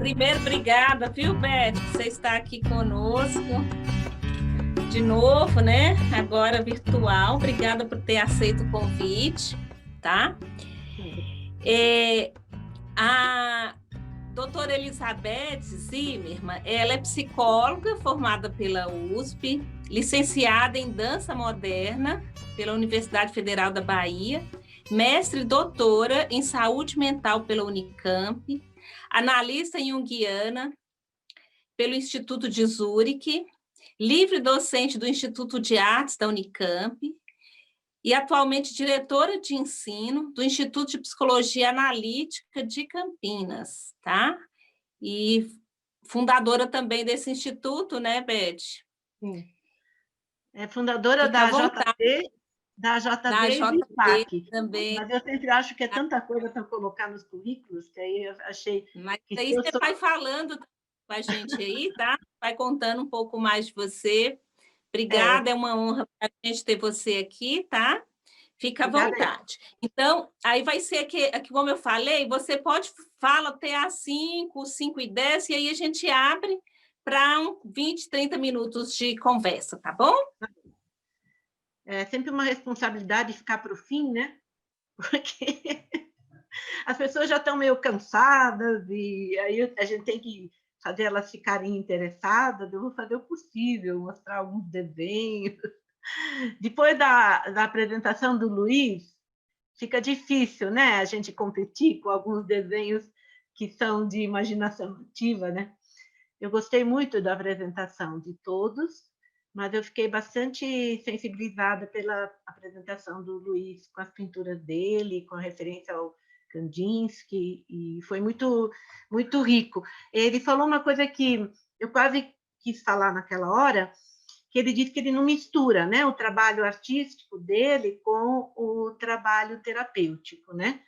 Primeiro, obrigada, viu, Beth, por você estar aqui conosco de novo, né? Agora virtual. Obrigada por ter aceito o convite, tá? A doutora Elizabeth Zimmermann, ela é psicóloga formada pela USP, licenciada em dança moderna pela Universidade Federal da Bahia, mestre e doutora em saúde mental pela Unicamp, analista junguiana pelo Instituto de Zurique, livre docente do Instituto de Artes da Unicamp e atualmente diretora de ensino do Instituto de Psicologia Analítica de Campinas, tá? E fundadora também desse instituto, né, Beth? Sim. É fundadora Fica à da vontade. Da JB e do JB IPAC. também. Mas eu sempre acho que é tanta coisa para colocar nos currículos, que aí eu achei Mas que aí eu você sou... vai falando com a gente aí, tá? Vai contando um pouco mais de você. Obrigada, é uma honra para a gente ter você aqui, tá? Fica à Obrigada. vontade. Então, aí vai ser que, como eu falei, você pode falar até às 5h10, e aí a gente abre para 20, 30 minutos de conversa, tá bom? É sempre uma responsabilidade ficar para o fim, né? Porque as pessoas já estão meio cansadas e aí a gente tem que fazer elas ficarem interessadas. Eu vou fazer o possível, mostrar alguns desenhos. Depois da apresentação do Luiz, fica difícil, né? A gente competir com alguns desenhos que são de imaginação ativa, né? Eu gostei muito da apresentação de todos, mas eu fiquei bastante sensibilizada pela apresentação do Luiz, com as pinturas dele, com a referência ao Kandinsky, e foi muito, muito rico. Ele falou uma coisa que eu quase quis falar naquela hora, que ele disse que ele não mistura, né, o trabalho artístico dele com o trabalho terapêutico, né?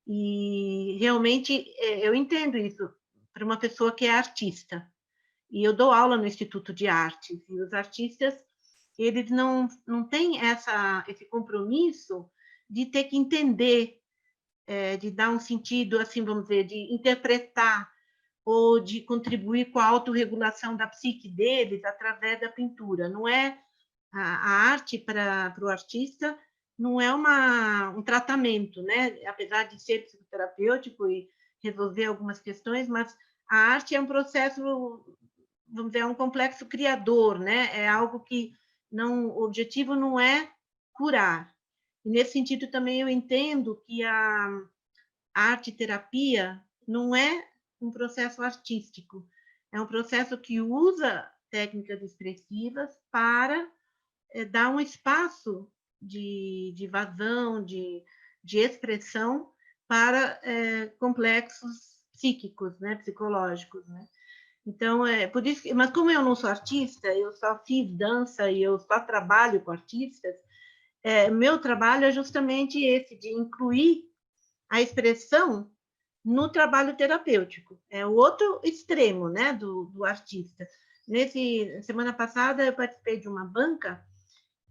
E realmente eu entendo isso para uma pessoa que é artista. E eu dou aula no Instituto de Artes, e os artistas, eles não têm esse compromisso de ter que entender, de dar um sentido, assim, vamos dizer, de interpretar ou de contribuir com a autorregulação da psique deles através da pintura. Não é a arte para o artista, não é um tratamento, né? Apesar de ser psicoterapêutico e resolver algumas questões, mas a arte é um processo, vamos dizer, é um complexo criador, né? É algo que o objetivo não é curar. E nesse sentido também eu entendo que a arte-terapia não é um processo artístico, é um processo que usa técnicas expressivas para dar um espaço de vazão, de expressão para complexos psíquicos, né, psicológicos, né? Então, por isso mas como eu não sou artista, eu só fiz dança e eu só trabalho com artistas, meu trabalho é justamente esse, de incluir a expressão no trabalho terapêutico. É o outro extremo, né, do artista. Semana passada, eu participei de uma banca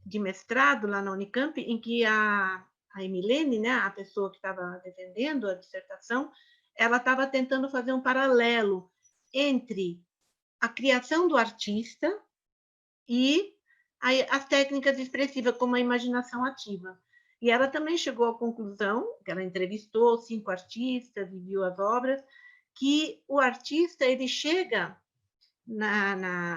de mestrado lá na Unicamp, em que a Emilene, né, a pessoa que estava defendendo a dissertação, ela estava tentando fazer um paralelo entre a criação do artista e as técnicas expressivas, como a imaginação ativa. E ela também chegou à conclusão, que ela entrevistou 5 artistas e viu as obras, que o artista ele chega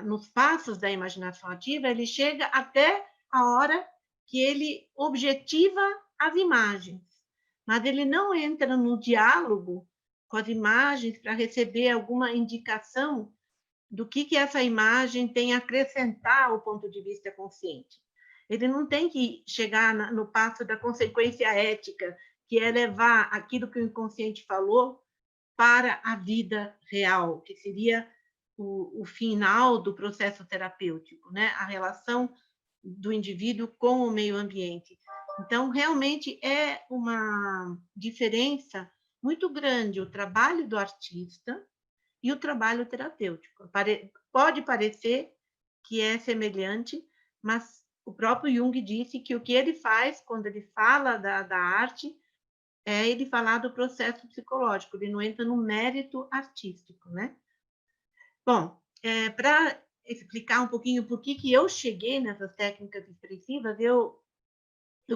nos passos da imaginação ativa, ele chega até a hora que ele objetiva as imagens, mas ele não entra no diálogo com as imagens para receber alguma indicação do que essa imagem tem a acrescentar ao ponto de vista consciente. Ele não tem que chegar no passo da consequência ética, que é levar aquilo que o inconsciente falou para a vida real, que seria o final do processo terapêutico, né? A relação do indivíduo com o meio ambiente. Então, realmente é uma diferença muito grande o trabalho do artista e o trabalho terapêutico. Pode parecer que é semelhante, mas o próprio Jung disse que o que ele faz quando ele fala da arte é ele falar do processo psicológico, ele não entra no mérito artístico, né? Bom, para explicar um pouquinho por que eu cheguei nessas técnicas expressivas, eu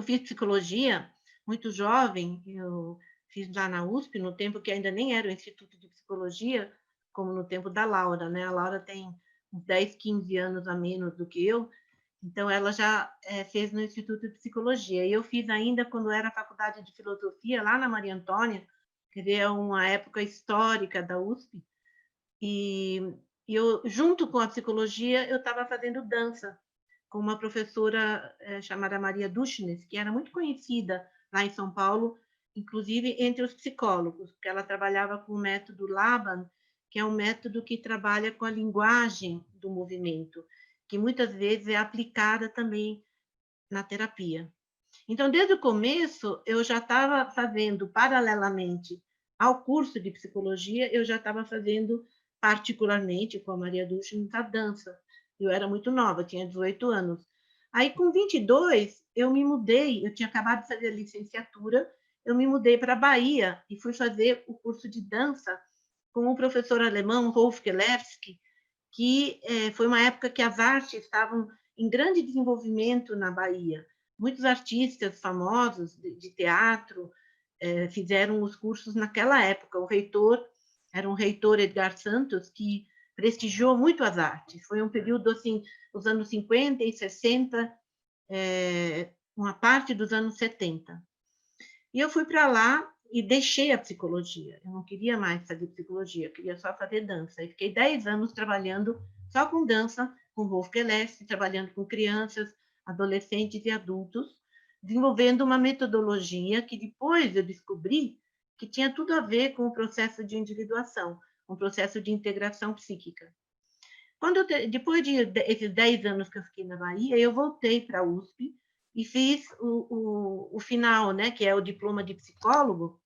fiz psicologia muito jovem, eu fiz lá na USP, no tempo que ainda nem era o Instituto de Psicologia, como no tempo da Laura, né? A Laura tem uns 10, 15 anos a menos do que eu, então ela já fez no Instituto de Psicologia. E eu fiz ainda quando era faculdade de Filosofia, lá na Maria Antônia, que é uma época histórica da USP, e eu, junto com a psicologia, eu estava fazendo dança com uma professora chamada Maria Duchnes, que era muito conhecida lá em São Paulo, inclusive entre os psicólogos, porque ela trabalhava com o método Laban, que é um método que trabalha com a linguagem do movimento, que muitas vezes é aplicada também na terapia. Então, desde o começo, eu já estava fazendo, paralelamente ao curso de psicologia, eu já estava fazendo, particularmente com a Maria Duchnes, a dança. Eu era muito nova, tinha 18 anos. Aí, com 22, eu me mudei, eu tinha acabado de fazer a licenciatura, eu me mudei para a Bahia e fui fazer o curso de dança com o professor alemão Rolf Kellerski, que foi uma época que as artes estavam em grande desenvolvimento na Bahia. Muitos artistas famosos de teatro fizeram os cursos naquela época. O reitor era um reitor, Edgar Santos, que prestigiou muito as artes. Foi um período, assim, os anos 50 e 60, uma parte dos anos 70. E eu fui para lá e deixei a psicologia. Eu não queria mais fazer psicologia, eu queria só fazer dança. E fiquei 10 anos trabalhando só com dança, com Rolf Kellerski, trabalhando com crianças, adolescentes e adultos, desenvolvendo uma metodologia que depois eu descobri que tinha tudo a ver com o processo de individuação, um processo de integração psíquica. Depois desses 10 anos que eu fiquei na Bahia, eu voltei para a USP e fiz o final, né, que é o diploma de psicólogo.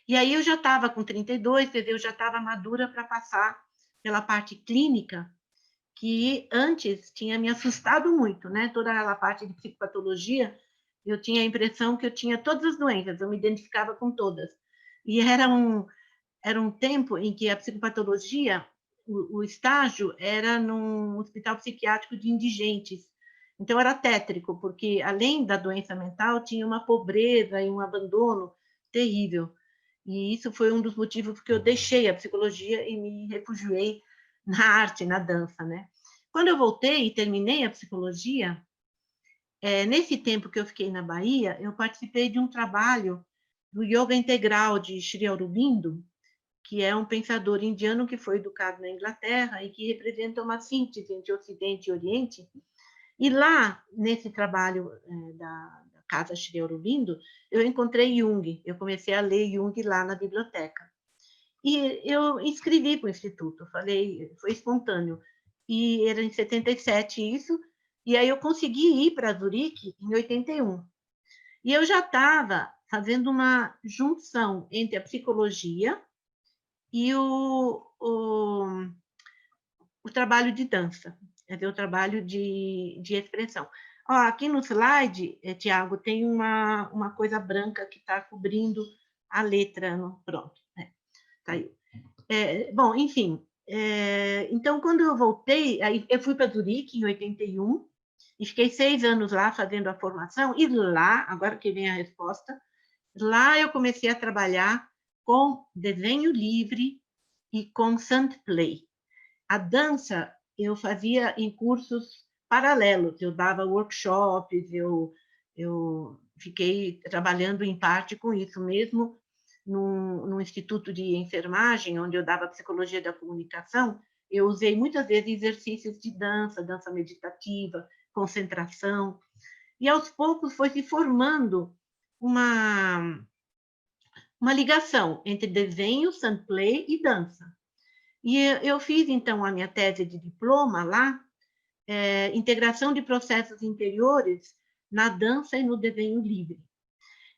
E aí eu já estava com 32, quer dizer, eu já estava madura para passar pela parte clínica, que antes tinha me assustado muito, né? Toda aquela parte de psicopatologia, eu tinha a impressão que eu tinha todas as doenças, eu me identificava com todas. E era um tempo em que a psicopatologia, o estágio era num hospital psiquiátrico de indigentes. Então, era tétrico, porque, além da doença mental, tinha uma pobreza e um abandono terrível. E isso foi um dos motivos que eu deixei a psicologia e me refugiei na arte, na dança, né? Quando eu voltei e terminei a psicologia, nesse tempo que eu fiquei na Bahia, eu participei de um trabalho do Yoga Integral de Sri Aurobindo, que é um pensador indiano que foi educado na Inglaterra e que representa uma síntese entre Ocidente e Oriente. E lá, nesse trabalho da Casa Sri Aurobindo, eu encontrei Jung. Eu comecei a ler Jung lá na biblioteca. E eu inscrevi para o Instituto, falei, foi espontâneo. E era em 77 isso, e aí eu consegui ir para Zurique em 81. E eu já estava fazendo uma junção entre a psicologia e o trabalho de dança, quer dizer, o trabalho de expressão. Ó, aqui no slide, Tiago, tem uma coisa branca que está cobrindo a letra. Pronto, caiu. Bom, enfim, então, quando eu voltei, aí eu fui para Zurique em 81, e fiquei 6 anos lá fazendo a formação, e lá, agora que vem a resposta, lá eu comecei a trabalhar com desenho livre e com sound play. A dança eu fazia em cursos paralelos, eu dava workshops, eu fiquei trabalhando em parte com isso mesmo, num instituto de enfermagem, onde eu dava psicologia da comunicação, eu usei muitas vezes exercícios de dança, dança meditativa, concentração, e aos poucos foi se formando uma ligação entre desenho, sound play e dança. E eu fiz, então, a minha tese de diploma lá, integração de processos interiores na dança e no desenho livre.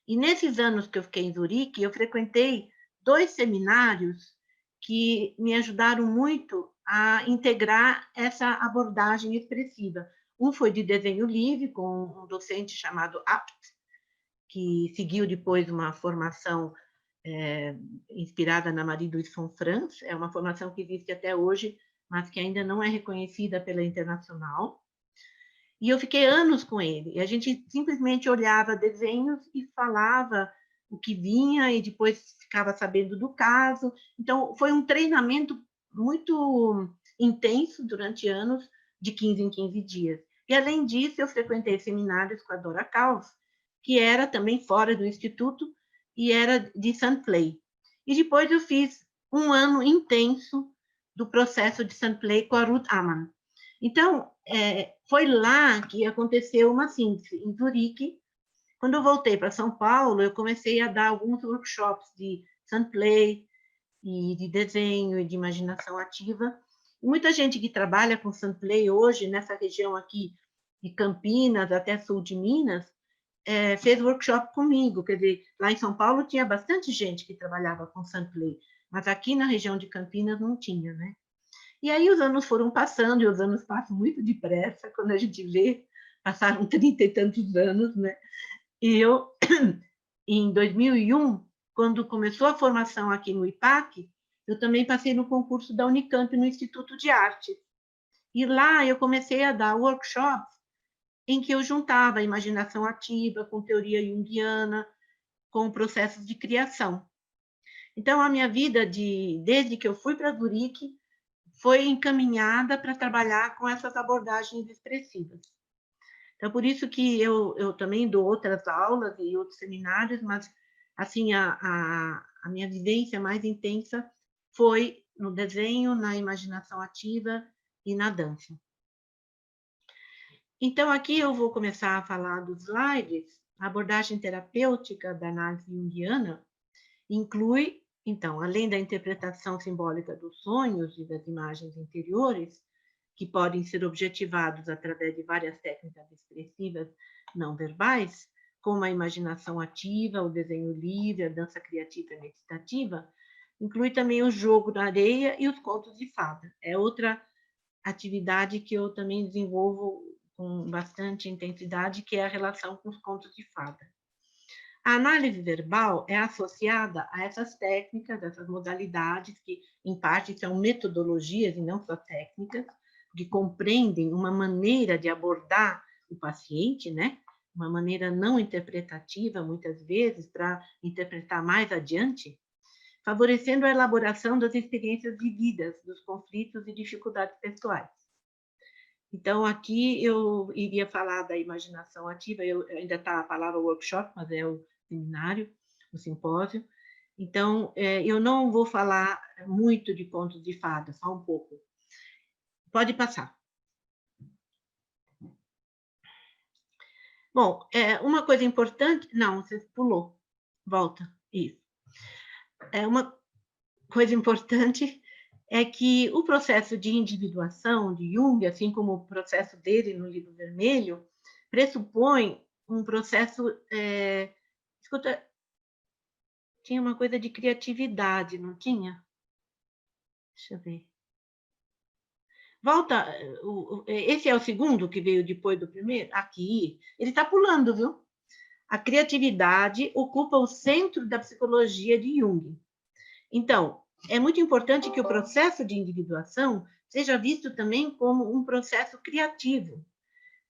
E nesses anos que eu fiquei em Zurique, eu frequentei 2 seminários que me ajudaram muito a integrar essa abordagem expressiva. Um foi de desenho livre, com um docente chamado Apt, que seguiu depois uma formação inspirada na Marie-Louise von Franz. É uma formação que existe até hoje, mas que ainda não é reconhecida pela internacional. E eu fiquei anos com ele. E a gente simplesmente olhava desenhos e falava o que vinha, e depois ficava sabendo do caso. Então, foi um treinamento muito intenso durante anos, de 15 em 15 dias. E, além disso, eu frequentei seminários com a Dora Kauf, que era também fora do Instituto, e era de Saint-Play. E depois eu fiz um ano intenso do processo de Saint-Play com a Ruth Amann. Então, foi lá que aconteceu uma síntese, em Zurique. Quando eu voltei para São Paulo, eu comecei a dar alguns workshops de Saint-Play, e de desenho e de imaginação ativa. E muita gente que trabalha com Saint-Play hoje, nessa região aqui de Campinas até sul de Minas, fez workshop comigo. Quer dizer, lá em São Paulo tinha bastante gente que trabalhava com Saint-Play, mas aqui na região de Campinas não tinha, né? E aí os anos foram passando, e os anos passam muito depressa, quando a gente vê, passaram 30 e tantos anos, né? E eu, em 2001, quando começou a formação aqui no IPAC, eu também passei no concurso da Unicamp, no Instituto de Arte. E lá eu comecei a dar workshops em que eu juntava a imaginação ativa com teoria junguiana, com processos de criação. Então, a minha vida, desde que eu fui para Zurique, foi encaminhada para trabalhar com essas abordagens expressivas. Então, por isso que eu também dou outras aulas e outros seminários, mas assim, a minha vivência mais intensa foi no desenho, na imaginação ativa e na dança. Então, aqui eu vou começar a falar dos slides. A abordagem terapêutica da análise junguiana inclui, então, além da interpretação simbólica dos sonhos e das imagens interiores, que podem ser objetivados através de várias técnicas expressivas não verbais, como a imaginação ativa, o desenho livre, a dança criativa e meditativa, inclui também o jogo na areia e os contos de fada. É outra atividade que eu também desenvolvo com bastante intensidade, que é a relação com os contos de fada. A análise verbal é associada a essas técnicas, essas modalidades, que em parte são metodologias e não só técnicas, que compreendem uma maneira de abordar o paciente, né? Uma maneira não interpretativa, muitas vezes, para interpretar mais adiante, favorecendo a elaboração das experiências vividas, dos conflitos e dificuldades pessoais. Então, aqui eu iria falar da imaginação ativa, ainda está a palavra workshop, mas é o seminário, o simpósio. Então, eu não vou falar muito de contos de fada, só um pouco. Pode passar. Bom, uma coisa importante... Não, você pulou. Volta. Isso. Uma coisa importante é que o processo de individuação de Jung, assim como o processo dele no Livro Vermelho, pressupõe um processo... Escuta, tinha uma coisa de criatividade, não tinha? Deixa eu ver. Volta, esse é o segundo que veio depois do primeiro? Aqui, ele está pulando, viu? A criatividade ocupa o centro da psicologia de Jung. Então, é muito importante que o processo de individuação seja visto também como um processo criativo,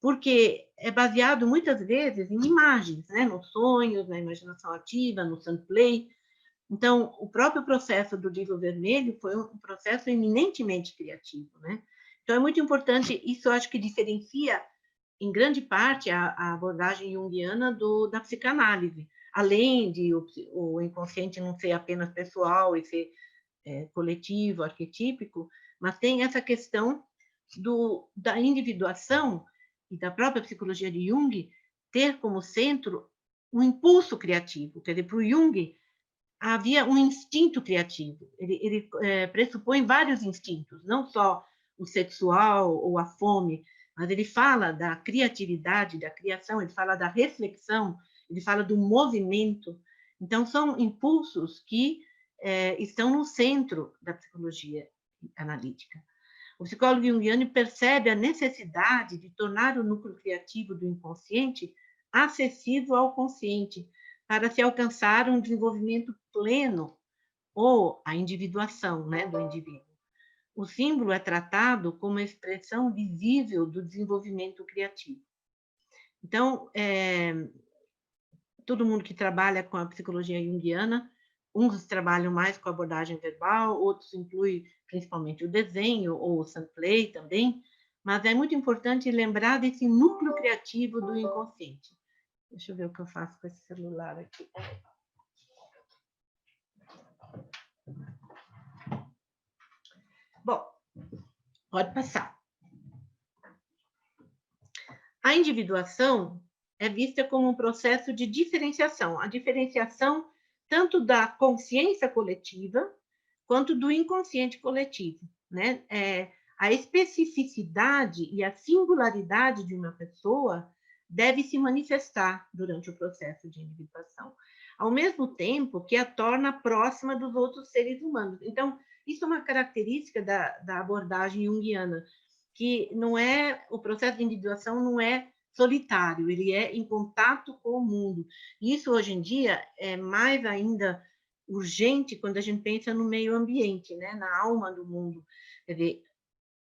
porque é baseado muitas vezes em imagens, né? Nos sonhos, na imaginação ativa, no Saint-Play. Então, o próprio processo do Livro Vermelho foi um processo eminentemente criativo, né? Então, é muito importante, isso eu acho que diferencia, em grande parte, a abordagem junguiana da psicanálise, além de o inconsciente não ser apenas pessoal e ser coletivo, arquetípico, mas tem essa questão da individuação e da própria psicologia de Jung ter como centro um impulso criativo. Quer dizer, para o Jung, havia um instinto criativo. Ele pressupõe vários instintos, não só o sexual ou a fome, mas ele fala da criatividade, da criação, ele fala da reflexão, ele fala do movimento. Então, são impulsos que estão no centro da psicologia analítica. O psicólogo junguiano percebe a necessidade de tornar o núcleo criativo do inconsciente acessível ao consciente, para se alcançar um desenvolvimento pleno ou a individuação, né, do indivíduo. O símbolo é tratado como a expressão visível do desenvolvimento criativo. Então, todo mundo que trabalha com a psicologia junguiana, uns trabalham mais com a abordagem verbal, outros incluem principalmente o desenho ou o sunplay também, mas é muito importante lembrar desse núcleo criativo do inconsciente. Deixa eu ver o que eu faço com esse celular aqui. Bom, pode passar. A individuação é vista como um processo de diferenciação. A diferenciação tanto da consciência coletiva quanto do inconsciente coletivo, né? A especificidade e a singularidade de uma pessoa deve se manifestar durante o processo de individuação, ao mesmo tempo que a torna próxima dos outros seres humanos. Então, isso é uma característica da abordagem junguiana, que não é, o processo de individuação não é solitário, ele é em contato com o mundo. Isso, hoje em dia, é mais ainda urgente quando a gente pensa no meio ambiente, né? Na alma do mundo. Quer dizer,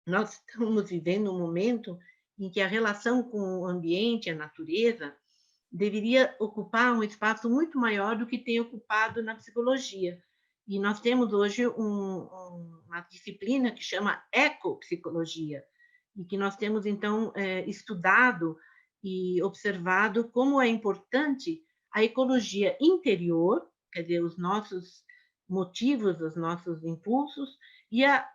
nós estamos vivendo um momento em que a relação com o ambiente, a natureza, deveria ocupar um espaço muito maior do que tem ocupado na psicologia. E nós temos hoje uma disciplina que chama ecopsicologia, e que nós temos, então, estudado e observado como é importante a ecologia interior, quer dizer, os nossos motivos, os nossos impulsos, e a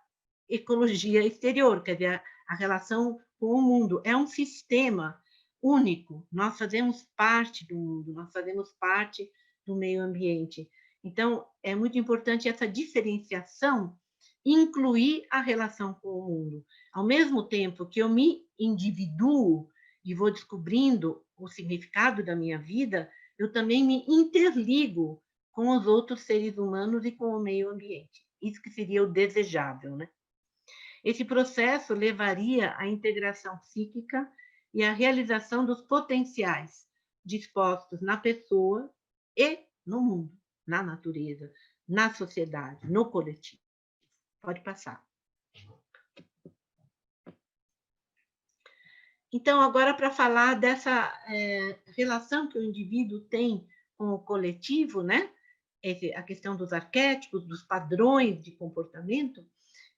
ecologia exterior, quer dizer, a relação com o mundo. É um sistema único, nós fazemos parte do mundo, nós fazemos parte do meio ambiente. Então, é muito importante essa diferenciação, incluir a relação com o mundo. Ao mesmo tempo que eu me individuo e vou descobrindo o significado da minha vida, eu também me interligo com os outros seres humanos e com o meio ambiente. Isso que seria o desejável, né? Esse processo levaria à integração psíquica e à realização dos potenciais dispostos na pessoa e no mundo, na natureza, na sociedade, no coletivo. Pode passar. Então, agora, para falar dessa relação que o indivíduo tem com o coletivo, né? A questão dos arquétipos, dos padrões de comportamento.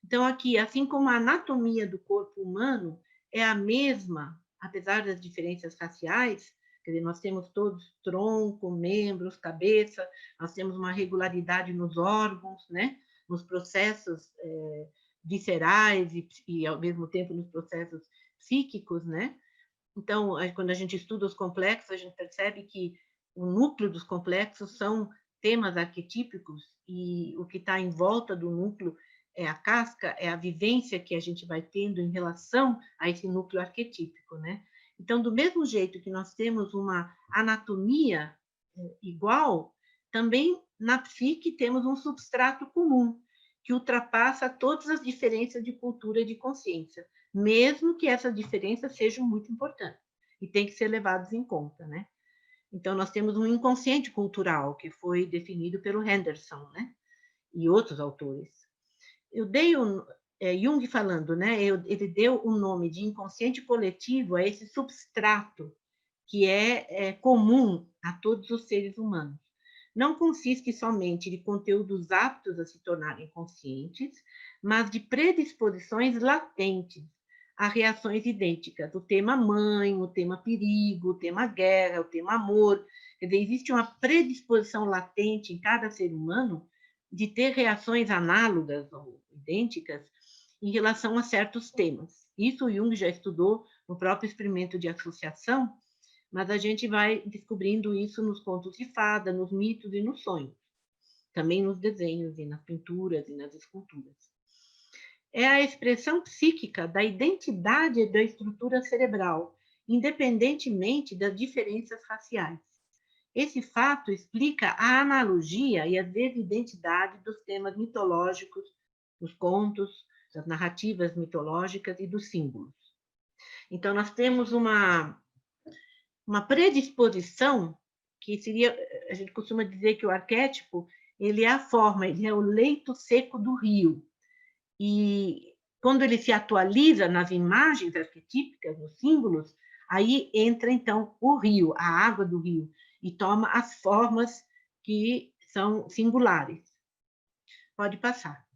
Então, aqui, assim como a anatomia do corpo humano é a mesma, apesar das diferenças raciais, quer dizer, nós temos todos tronco, membros, cabeça, nós temos uma regularidade nos órgãos, né? Nos processos viscerais e, ao mesmo tempo, nos processos psíquicos, né? Então, quando a gente estuda os complexos, a gente percebe que o núcleo dos complexos são temas arquetípicos e o que está em volta do núcleo é a casca, é a vivência que a gente vai tendo em relação a esse núcleo arquetípico, né? Então, do mesmo jeito que nós temos uma anatomia igual, também na psique temos um substrato comum, que ultrapassa todas as diferenças de cultura e de consciência, mesmo que essas diferenças sejam muito importantes e têm que ser levadas em conta, né? Então, nós temos um inconsciente cultural, que foi definido pelo Henderson, né? E outros autores. Eu dei Jung falando, né? Ele deu o nome de inconsciente coletivo a esse substrato que é comum a todos os seres humanos. Não consiste somente de conteúdos aptos a se tornarem conscientes, mas de predisposições latentes a reações idênticas. O tema mãe, o tema perigo, o tema guerra, o tema amor. Quer dizer, existe uma predisposição latente em cada ser humano de ter reações análogas ou idênticas em relação a certos temas. Isso o Jung já estudou no próprio experimento de associação, mas a gente vai descobrindo isso nos contos de fada, nos mitos e nos sonhos. Também nos desenhos e nas pinturas e nas esculturas. É a expressão psíquica da identidade da estrutura cerebral, independentemente das diferenças raciais. Esse fato explica a analogia e a desidentidade dos temas mitológicos, dos contos, das narrativas mitológicas e dos símbolos. Então, nós temos uma uma predisposição, que seria, a gente costuma dizer que o arquétipo, ele é a forma, ele é o leito seco do rio. E quando ele se atualiza nas imagens arquetípicas, nos símbolos, aí entra, então, o rio, a água do rio, e toma as formas que são singulares. Pode passar.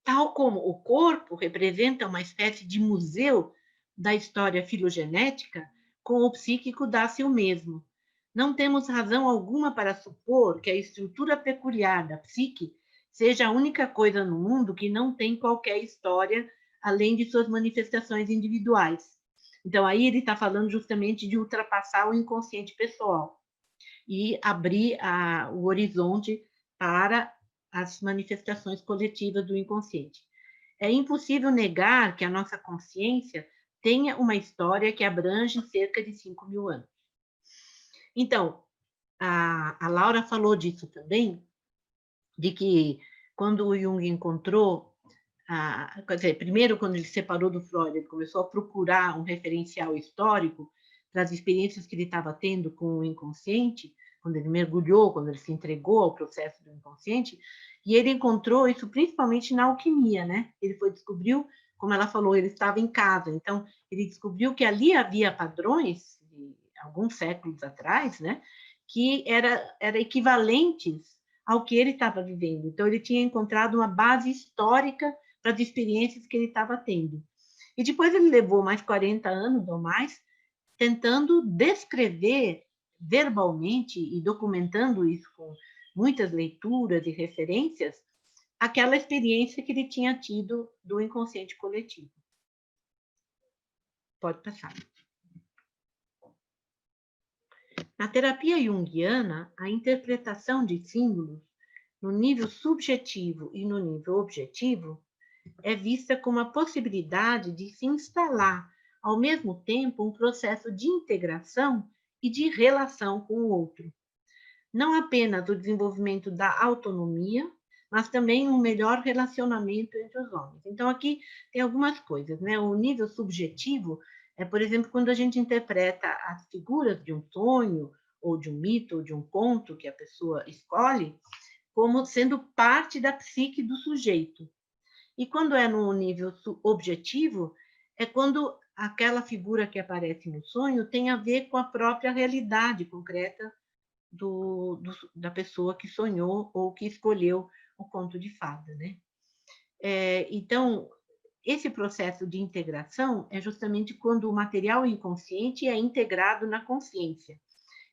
Tal como o corpo representa uma espécie de museu da história filogenética, com o psíquico dá-se o mesmo. Não temos razão alguma para supor que a estrutura peculiar da psique seja a única coisa no mundo que não tem qualquer história, além de suas manifestações individuais. Então, aí ele está falando justamente de ultrapassar o inconsciente pessoal e abrir o horizonte para as manifestações coletivas do inconsciente. É impossível negar que a nossa consciência tenha uma história que abrange cerca de 5.000 anos. Então, a Laura falou disso também, de que quando o Jung encontrou, quer dizer, primeiro quando ele se separou do Freud, ele começou a procurar um referencial histórico para as experiências que ele estava tendo com o inconsciente, quando ele mergulhou, quando ele se entregou ao processo do inconsciente, e ele encontrou isso principalmente na alquimia, né? Ele descobriu, como ela falou, ele estava em casa, então ele descobriu que ali havia padrões, de alguns séculos atrás, né? Que eram equivalentes ao que ele estava vivendo. Então, ele tinha encontrado uma base histórica para as experiências que ele estava tendo. E depois ele levou mais 40 anos ou mais tentando descrever verbalmente e documentando isso com muitas leituras e referências, aquela experiência que ele tinha tido do inconsciente coletivo. Pode passar. Na terapia junguiana, a interpretação de símbolos no nível subjetivo e no nível objetivo é vista como a possibilidade de se instalar, ao mesmo tempo, um processo de integração e de relação com o outro. Não apenas o desenvolvimento da autonomia, mas também um melhor relacionamento entre os homens. Então, aqui tem algumas coisas, né? O nível subjetivo é, por exemplo, quando a gente interpreta as figuras de um sonho, ou de um mito, ou de um conto que a pessoa escolhe, como sendo parte da psique do sujeito. E quando é no nível objetivo, é quando aquela figura que aparece no sonho tem a ver com a própria realidade concreta da pessoa que sonhou ou que escolheu o conto de fada, né? Então, esse processo de integração é justamente quando o material inconsciente é integrado na consciência.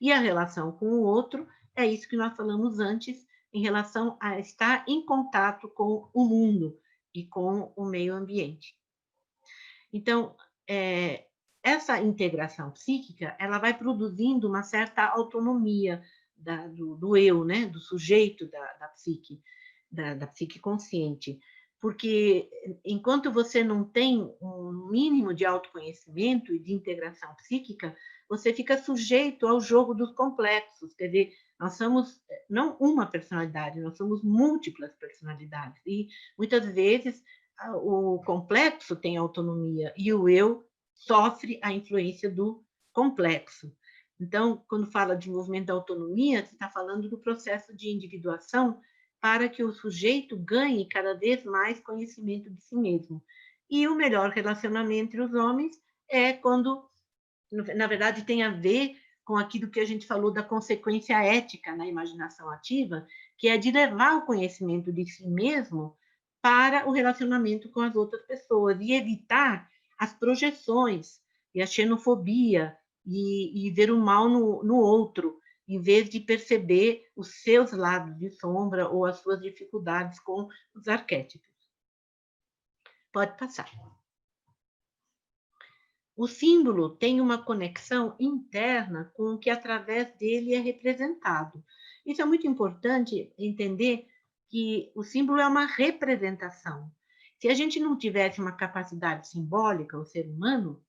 E a relação com o outro é isso que nós falamos antes, em relação a estar em contato com o mundo e com o meio ambiente. Então, essa integração psíquica, ela vai produzindo uma certa autonomia do eu, né? Do sujeito da psique, da psique consciente. Porque enquanto você não tem um mínimo de autoconhecimento e de integração psíquica, você fica sujeito ao jogo dos complexos. Quer dizer, nós somos não uma personalidade, nós somos múltiplas personalidades. E muitas vezes o complexo tem autonomia e o eu sofre a influência do complexo. Então, quando fala de desenvolvimento da autonomia, você está falando do processo de individuação para que o sujeito ganhe cada vez mais conhecimento de si mesmo. E o melhor relacionamento entre os homens é quando, na verdade, tem a ver com aquilo que a gente falou da consequência ética na imaginação ativa, que é de levar o conhecimento de si mesmo para o relacionamento com as outras pessoas e evitar as projeções e a xenofobia e ver o mal no outro, em vez de perceber os seus lados de sombra ou as suas dificuldades com os arquétipos. Pode passar. O símbolo tem uma conexão interna com o que através dele é representado. Isso é muito importante entender que o símbolo é uma representação. Se a gente não tivesse uma capacidade simbólica, o ser humano,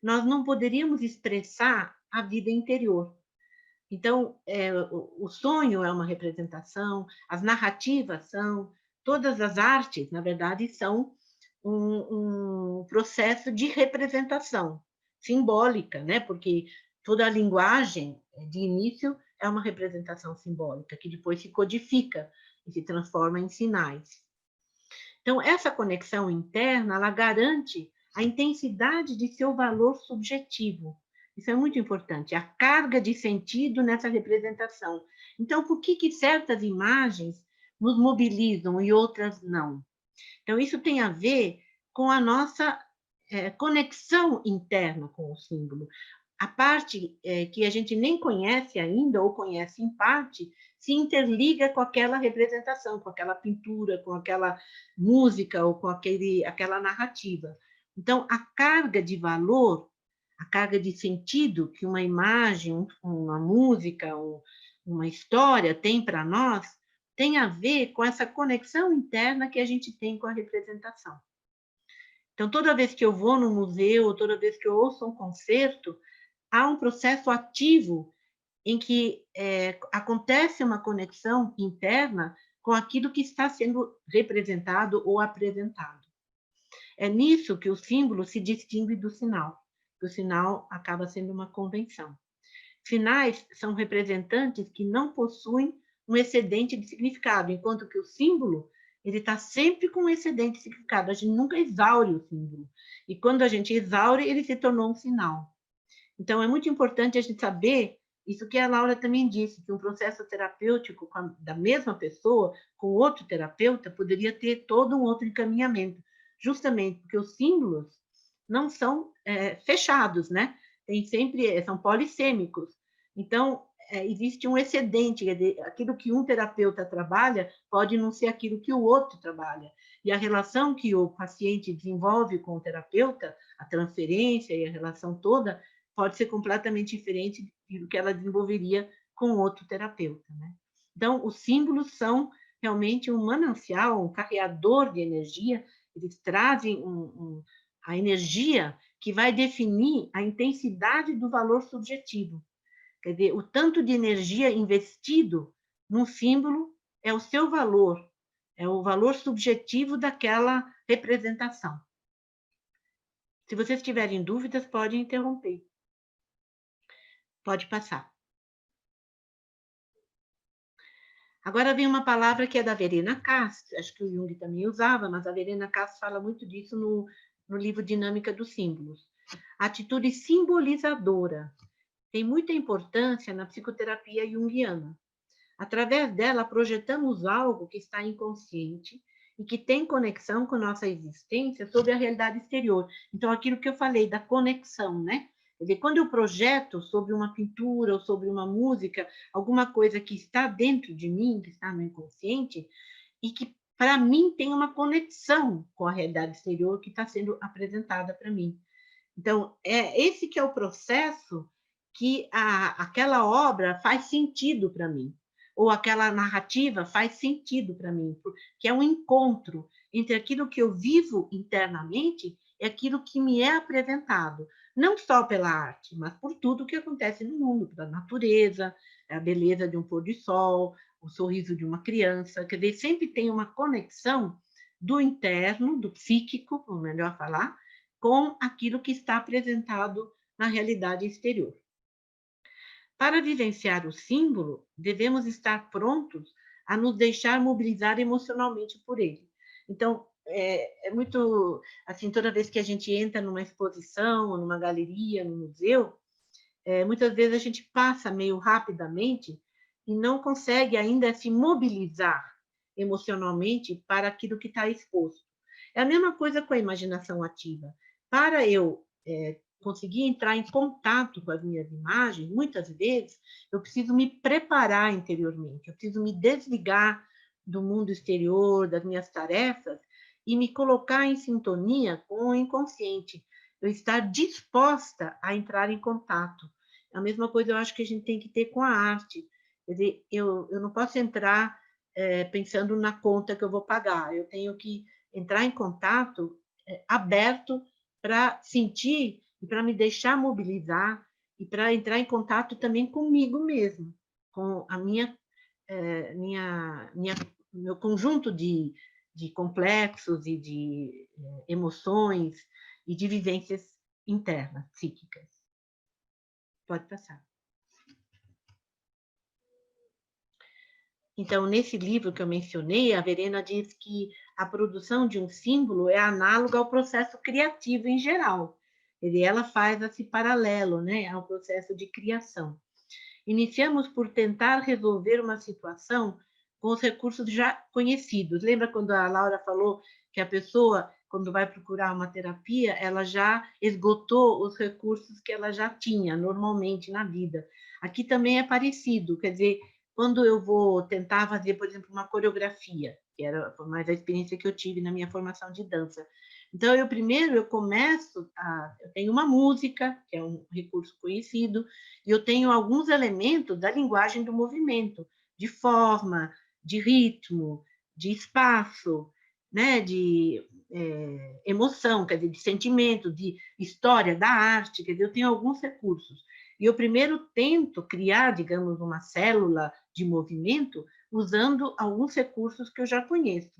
nós não poderíamos expressar a vida interior. Então, o sonho é uma representação, as narrativas são, todas as artes, na verdade, são um processo de representação simbólica, né? Porque toda a linguagem, de início, é uma representação simbólica, que depois se codifica e se transforma em sinais. Então, essa conexão interna, ela garante a intensidade de seu valor subjetivo. Isso é muito importante, a carga de sentido nessa representação. Então, por que certas imagens nos mobilizam e outras não? Então, isso tem a ver com a nossa conexão interna com o símbolo. A parte que a gente nem conhece ainda, ou conhece em parte, se interliga com aquela representação, com aquela pintura, com aquela música ou com aquela narrativa. Então, a carga de valor, a carga de sentido que uma imagem, uma música, uma história tem para nós, tem a ver com essa conexão interna que a gente tem com a representação. Então, toda vez que eu vou no museu, ou toda vez que eu ouço um concerto, há um processo ativo em que acontece uma conexão interna com aquilo que está sendo representado ou apresentado. É nisso que o símbolo se distingue do sinal, que o sinal acaba sendo uma convenção. Sinais são representantes que não possuem um excedente de significado, enquanto que o símbolo ele está sempre com um excedente de significado. A gente nunca exaure o símbolo. E quando a gente exaure, ele se tornou um sinal. Então, é muito importante a gente saber isso que a Laura também disse, que um processo terapêutico da mesma pessoa, com outro terapeuta, poderia ter todo um outro encaminhamento, justamente porque os símbolos não são fechados, né? São polissêmicos. Então, existe um excedente, aquilo que um terapeuta trabalha pode não ser aquilo que o outro trabalha. E a relação que o paciente desenvolve com o terapeuta, a transferência e a relação toda, pode ser completamente diferente do que ela desenvolveria com outro terapeuta, né? Então, os símbolos são realmente um manancial, um carreador de energia, eles trazem a energia que vai definir a intensidade do valor subjetivo. Quer dizer, o tanto de energia investido num símbolo é o seu valor, é o valor subjetivo daquela representação. Se vocês tiverem dúvidas, podem interromper. Pode passar. Agora vem uma palavra que é da Verena Kast, acho que o Jung também usava, mas a Verena Kast fala muito disso no livro Dinâmica dos Símbolos. A atitude simbolizadora tem muita importância na psicoterapia junguiana. Através dela, projetamos algo que está inconsciente e que tem conexão com nossa existência sobre a realidade exterior. Então, aquilo que eu falei da conexão, né? Quer dizer, quando eu projeto sobre uma pintura ou sobre uma música, alguma coisa que está dentro de mim, que está no inconsciente, e que, para mim, tem uma conexão com a realidade exterior que está sendo apresentada para mim. Então, é esse que é o processo que aquela obra faz sentido para mim, ou aquela narrativa faz sentido para mim, que é um encontro entre aquilo que eu vivo internamente e aquilo que me é apresentado, não só pela arte, mas por tudo que acontece no mundo, pela natureza, a beleza de um pôr de sol, o sorriso de uma criança, quer dizer, sempre tem uma conexão do interno, do psíquico, ou melhor falar, com aquilo que está apresentado na realidade exterior. Para vivenciar o símbolo, devemos estar prontos a nos deixar mobilizar emocionalmente por ele. Então, é muito assim, toda vez que a gente entra numa exposição, ou numa galeria, no museu, muitas vezes a gente passa meio rapidamente e não consegue ainda se mobilizar emocionalmente para aquilo que está exposto. É a mesma coisa com a imaginação ativa. Para eu conseguir entrar em contato com as minhas imagens, muitas vezes eu preciso me preparar interiormente, eu preciso me desligar do mundo exterior, das minhas tarefas, e me colocar em sintonia com o inconsciente, eu estar disposta a entrar em contato. A mesma coisa eu acho que a gente tem que ter com a arte. Quer dizer, eu não posso entrar pensando na conta que eu vou pagar, eu tenho que entrar em contato aberto para sentir e para me deixar mobilizar e para entrar em contato também comigo mesmo, com a meu conjunto de de complexos e de emoções e de vivências internas, psíquicas. Pode passar. Então, nesse livro que eu mencionei, a Verena diz que a produção de um símbolo é análoga ao processo criativo em geral. Ela faz esse paralelo, né, ao processo de criação. Iniciamos por tentar resolver uma situação com os recursos já conhecidos. Lembra quando a Laura falou que a pessoa, quando vai procurar uma terapia, ela já esgotou os recursos que ela já tinha normalmente na vida? Aqui também é parecido, quer dizer, quando eu vou tentar fazer, por exemplo, uma coreografia, que era mais a experiência que eu tive na minha formação de dança. Então, eu tenho uma música, que é um recurso conhecido, e eu tenho alguns elementos da linguagem do movimento, de forma, de ritmo, de espaço, né, de emoção, quer dizer, de sentimento, de história da arte, quer dizer, eu tenho alguns recursos. E eu primeiro tento criar, digamos, uma célula de movimento usando alguns recursos que eu já conheço.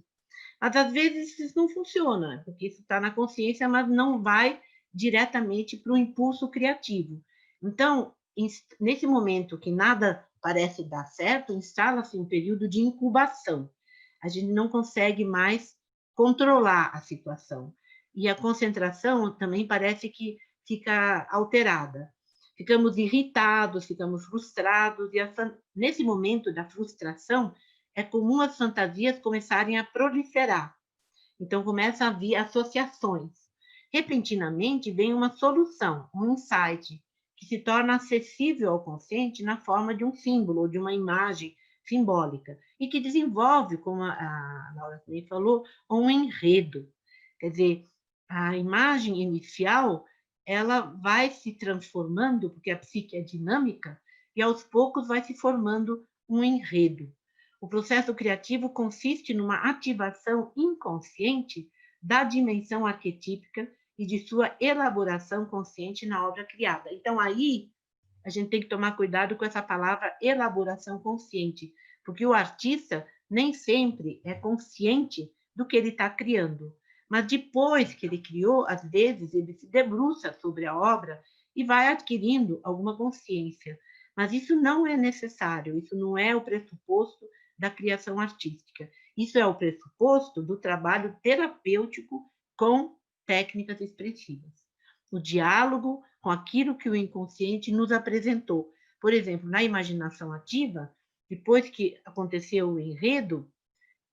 Mas, às vezes, isso não funciona, porque isso está na consciência, mas não vai diretamente para o impulso criativo. Então, nesse momento que nada parece dar certo, instala-se um período de incubação. A gente não consegue mais controlar a situação. E a concentração também parece que fica alterada. Ficamos irritados, ficamos frustrados, e nesse momento da frustração, é comum as fantasias começarem a proliferar. Então, começa a vir associações. Repentinamente, vem uma solução, um insight, que se torna acessível ao consciente na forma de um símbolo ou de uma imagem simbólica, e que desenvolve, como a Laura também falou, um enredo. Quer dizer, a imagem inicial ela vai se transformando, porque a psique é dinâmica, e aos poucos vai se formando um enredo. O processo criativo consiste numa ativação inconsciente da dimensão arquetípica e de sua elaboração consciente na obra criada. Então, aí, a gente tem que tomar cuidado com essa palavra elaboração consciente, porque o artista nem sempre é consciente do que ele está criando. Mas depois que ele criou, às vezes, ele se debruça sobre a obra e vai adquirindo alguma consciência. Mas isso não é necessário, isso não é o pressuposto da criação artística. Isso é o pressuposto do trabalho terapêutico com técnicas expressivas. O diálogo com aquilo que o inconsciente nos apresentou. Por exemplo, na imaginação ativa, depois que aconteceu o enredo,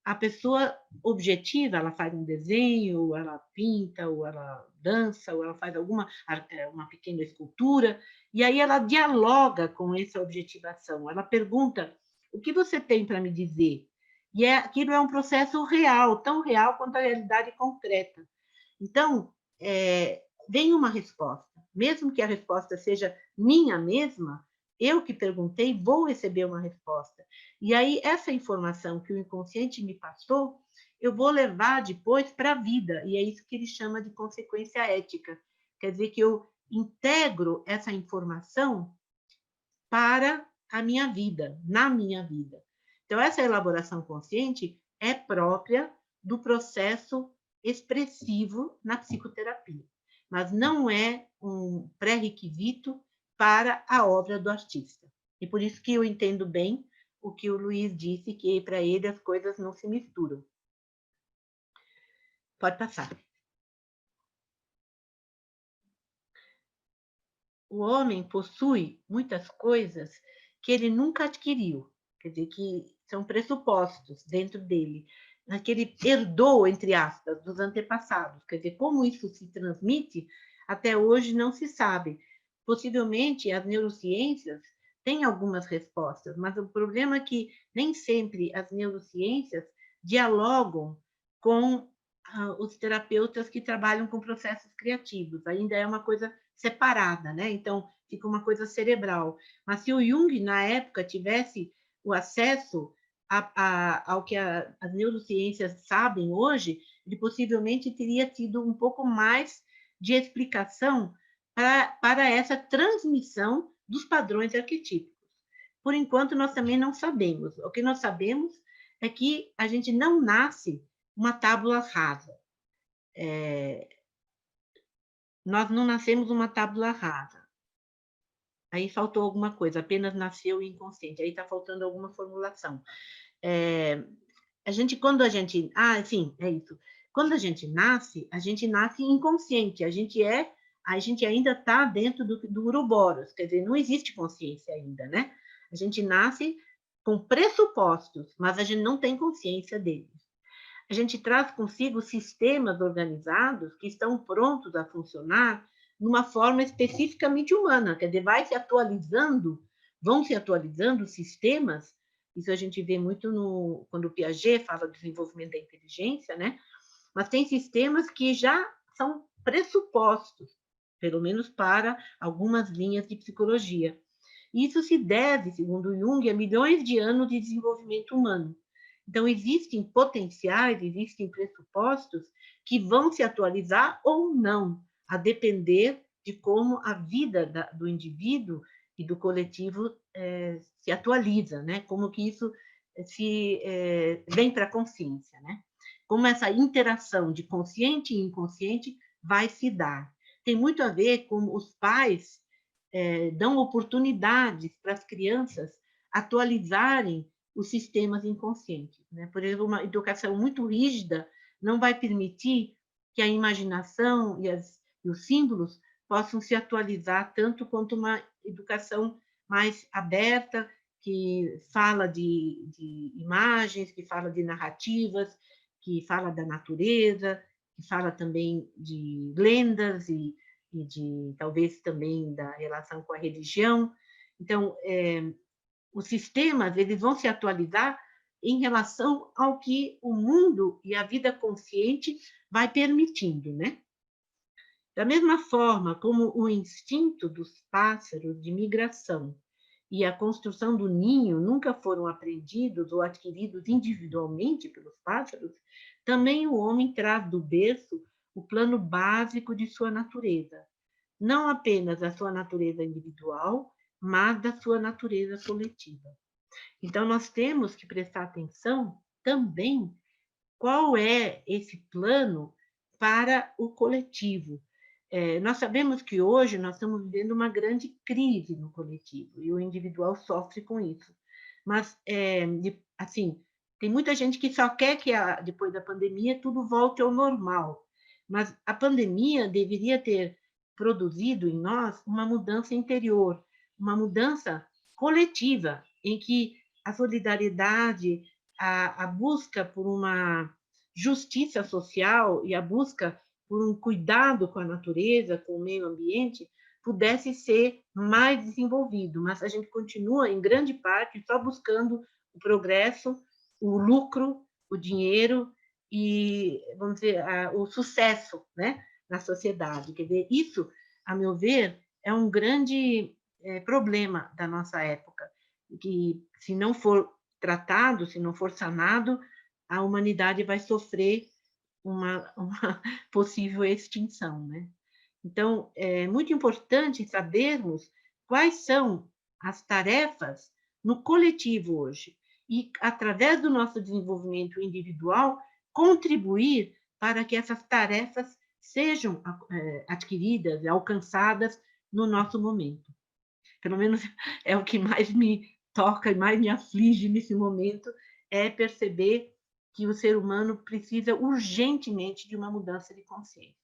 a pessoa objetiva, ela faz um desenho, ou ela pinta, ou ela dança, ou ela faz uma pequena escultura, e aí ela dialoga com essa objetivação. Ela pergunta: o que você tem para me dizer? E aquilo é um processo real, tão real quanto a realidade concreta. Então, vem uma resposta. Mesmo que a resposta seja minha mesma, eu que perguntei, vou receber uma resposta. E aí, essa informação que o inconsciente me passou, eu vou levar depois para a vida. E é isso que ele chama de consequência ética. Quer dizer que eu integro essa informação para a minha vida, na minha vida. Então, essa elaboração consciente é própria do processo expressivo na psicoterapia, mas não é um pré-requisito para a obra do artista. E por isso que eu entendo bem o que o Luiz disse, que para ele as coisas não se misturam. Pode passar. O homem possui muitas coisas que ele nunca adquiriu, quer dizer, que são pressupostos dentro dele, que ele herdou, entre aspas, dos antepassados. Quer dizer, como isso se transmite, até hoje não se sabe. Possivelmente, as neurociências têm algumas respostas, mas o problema é que nem sempre as neurociências dialogam com os terapeutas que trabalham com processos criativos. Ainda é uma coisa separada, né? Então, fica uma coisa cerebral. Mas se o Jung, na época, tivesse o acesso ao que as neurociências sabem hoje, ele possivelmente teria tido um pouco mais de explicação para essa transmissão dos padrões arquetípicos. Por enquanto, nós também não sabemos. O que nós sabemos é que a gente não nasce uma tábula rasa. Nós não nascemos uma tábula rasa. Aí faltou alguma coisa, apenas nasceu inconsciente. Aí está faltando alguma formulação. Quando a gente... sim, é isso. Quando a gente nasce inconsciente. A gente ainda está dentro do Uroboros, quer dizer, não existe consciência ainda, né? A gente nasce com pressupostos, mas a gente não tem consciência deles. A gente traz consigo sistemas organizados que estão prontos a funcionar numa forma especificamente humana, quer dizer, vão se atualizando sistemas. Isso a gente vê muito quando o Piaget fala do desenvolvimento da inteligência, né? Mas tem sistemas que já são pressupostos, pelo menos para algumas linhas de psicologia. Isso se deve, segundo Jung, a milhões de anos de desenvolvimento humano. Então, existem potenciais, existem pressupostos que vão se atualizar ou não, a depender de como a vida do indivíduo e do coletivo se atualiza, né? Como que isso vem para a consciência, né? Como essa interação de consciente e inconsciente vai se dar. Tem muito a ver com os pais dão oportunidades para as crianças atualizarem os sistemas inconscientes, né? Por exemplo, uma educação muito rígida não vai permitir que a imaginação e os símbolos possam se atualizar tanto quanto uma educação mais aberta, que fala de imagens, que fala de narrativas, que fala da natureza, que fala também de lendas e de talvez também da relação com a religião. Então, os sistemas eles vão se atualizar em relação ao que o mundo e a vida consciente vai permitindo, né? Da mesma forma como o instinto dos pássaros de migração e a construção do ninho nunca foram aprendidos ou adquiridos individualmente pelos pássaros, também o homem traz do berço o plano básico de sua natureza, não apenas da sua natureza individual, mas da sua natureza coletiva. Então, nós temos que prestar atenção também qual é esse plano para o coletivo. Nós sabemos que hoje nós estamos vivendo uma grande crise no coletivo e o individual sofre com isso. Mas, assim, tem muita gente que só quer que, depois da pandemia, tudo volte ao normal. Mas a pandemia deveria ter produzido em nós uma mudança interior, uma mudança coletiva, em que a solidariedade, a busca por uma justiça social e a busca por um cuidado com a natureza, com o meio ambiente, pudesse ser mais desenvolvido, mas a gente continua, em grande parte, só buscando o progresso, o lucro, o dinheiro e, vamos dizer, o sucesso, né, na sociedade. Quer dizer, isso, a meu ver, é um grande problema da nossa época, que se não for tratado, se não for sanado, a humanidade vai sofrer uma possível extinção, né? Então, é muito importante sabermos quais são as tarefas no coletivo hoje e, através do nosso desenvolvimento individual, contribuir para que essas tarefas sejam adquiridas, alcançadas no nosso momento. Pelo menos é o que mais me toca e mais me aflige nesse momento, é perceber que o ser humano precisa urgentemente de uma mudança de consciência.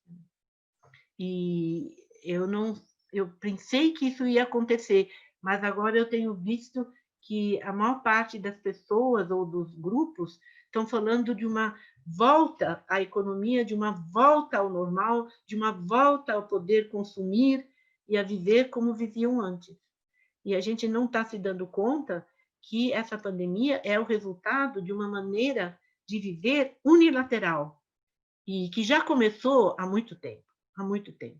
E eu pensei que isso ia acontecer, mas agora eu tenho visto que a maior parte das pessoas ou dos grupos estão falando de uma volta à economia, de uma volta ao normal, de uma volta ao poder consumir e a viver como viviam antes. E a gente não está se dando conta que essa pandemia é o resultado de uma maneira de viver unilateral e que já começou há muito tempo, há muito tempo.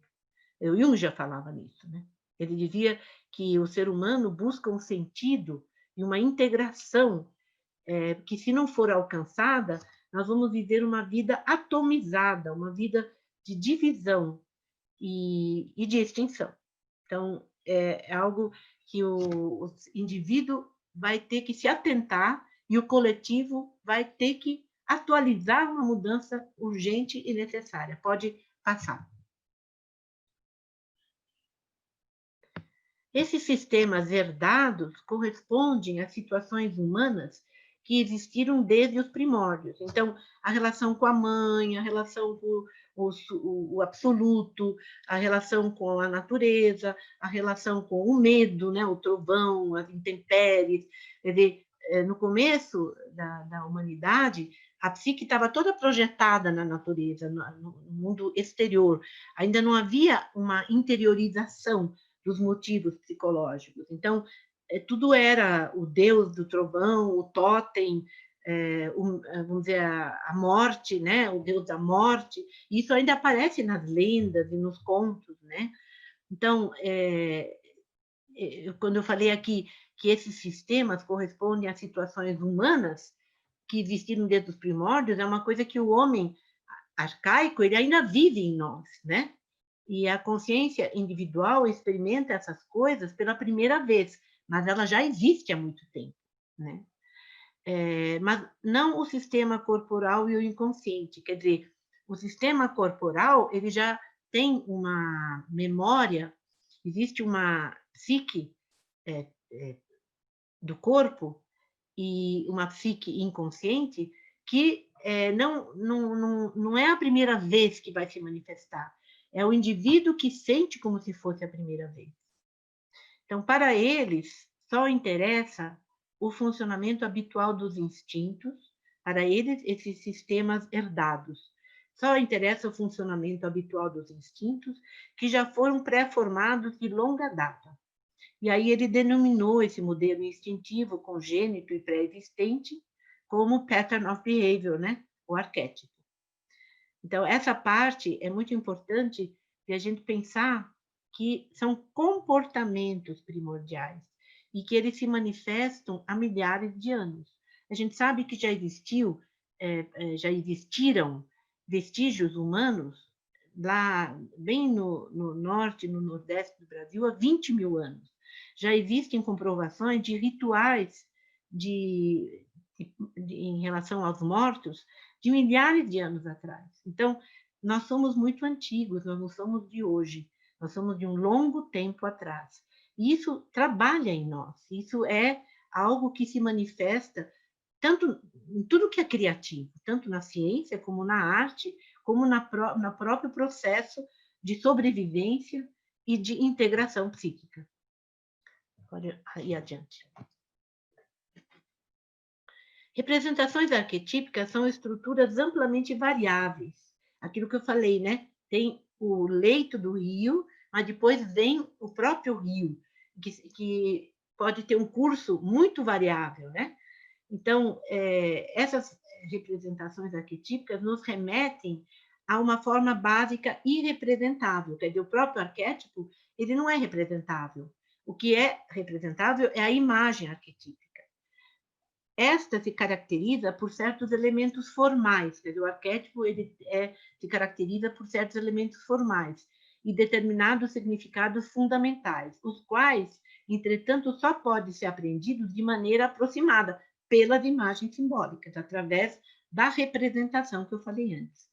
O Jung já falava nisso, né? Ele dizia que o ser humano busca um sentido e uma integração que, se não for alcançada, nós vamos viver uma vida atomizada, uma vida de divisão e de extinção. Então, é algo que o indivíduo vai ter que se atentar e o coletivo vai ter que atualizar uma mudança urgente e necessária. Pode passar. Esses sistemas herdados correspondem a situações humanas que existiram desde os primórdios. Então, a relação com a mãe, a relação com o absoluto, a relação com a natureza, a relação com o medo, né? O trovão, as intempéries. Quer dizer, no começo da humanidade, a psique estava toda projetada na natureza, no mundo exterior. Ainda não havia uma interiorização dos motivos psicológicos. Então, tudo era o deus do trovão, o totem, vamos dizer, a morte, né? O deus da morte. Isso ainda aparece nas lendas e nos contos, né? Então, quando eu falei aqui que esses sistemas correspondem a situações humanas que existiram desde os primórdios, é uma coisa que o homem arcaico ele ainda vive em nós, né? E a consciência individual experimenta essas coisas pela primeira vez, mas ela já existe há muito tempo, né? Mas não o sistema corporal e o inconsciente, quer dizer, o sistema corporal ele já tem uma memória, existe uma psique do corpo e uma psique inconsciente que não é a primeira vez que vai se manifestar. É o indivíduo que sente como se fosse a primeira vez. Então, para eles, só interessa o funcionamento habitual dos instintos, para eles, esses sistemas herdados. Só interessa o funcionamento habitual dos instintos, que já foram pré-formados de longa data. E aí ele denominou esse modelo instintivo, congênito e pré-existente como pattern of behavior, né? O arquétipo. Então, essa parte é muito importante de a gente pensar que são comportamentos primordiais e que eles se manifestam há milhares de anos. A gente sabe que já existiram vestígios humanos lá bem no norte, no nordeste do Brasil, há 20 mil anos. Já existem comprovações de rituais em relação aos mortos de milhares de anos atrás. Então, nós somos muito antigos, nós não somos de hoje, nós somos de um longo tempo atrás. E isso trabalha em nós, isso é algo que se manifesta tanto em tudo que é criativo, tanto na ciência, como na arte, como no próprio processo de sobrevivência e de integração psíquica. Pode ir adiante. Representações arquetípicas são estruturas amplamente variáveis. Aquilo que eu falei, né? Tem o leito do rio, mas depois vem o próprio rio, que pode ter um curso muito variável, né? Então, essas representações arquetípicas nos remetem a uma forma básica irrepresentável, quer dizer, o próprio arquétipo, ele não é representável. O que é representável é a imagem arquetípica. Esta se caracteriza por certos elementos formais, quer dizer, o arquétipo se caracteriza por certos elementos formais e determinados significados fundamentais, os quais, entretanto, só podem ser aprendidos de maneira aproximada pelas imagens simbólicas, através da representação que eu falei antes.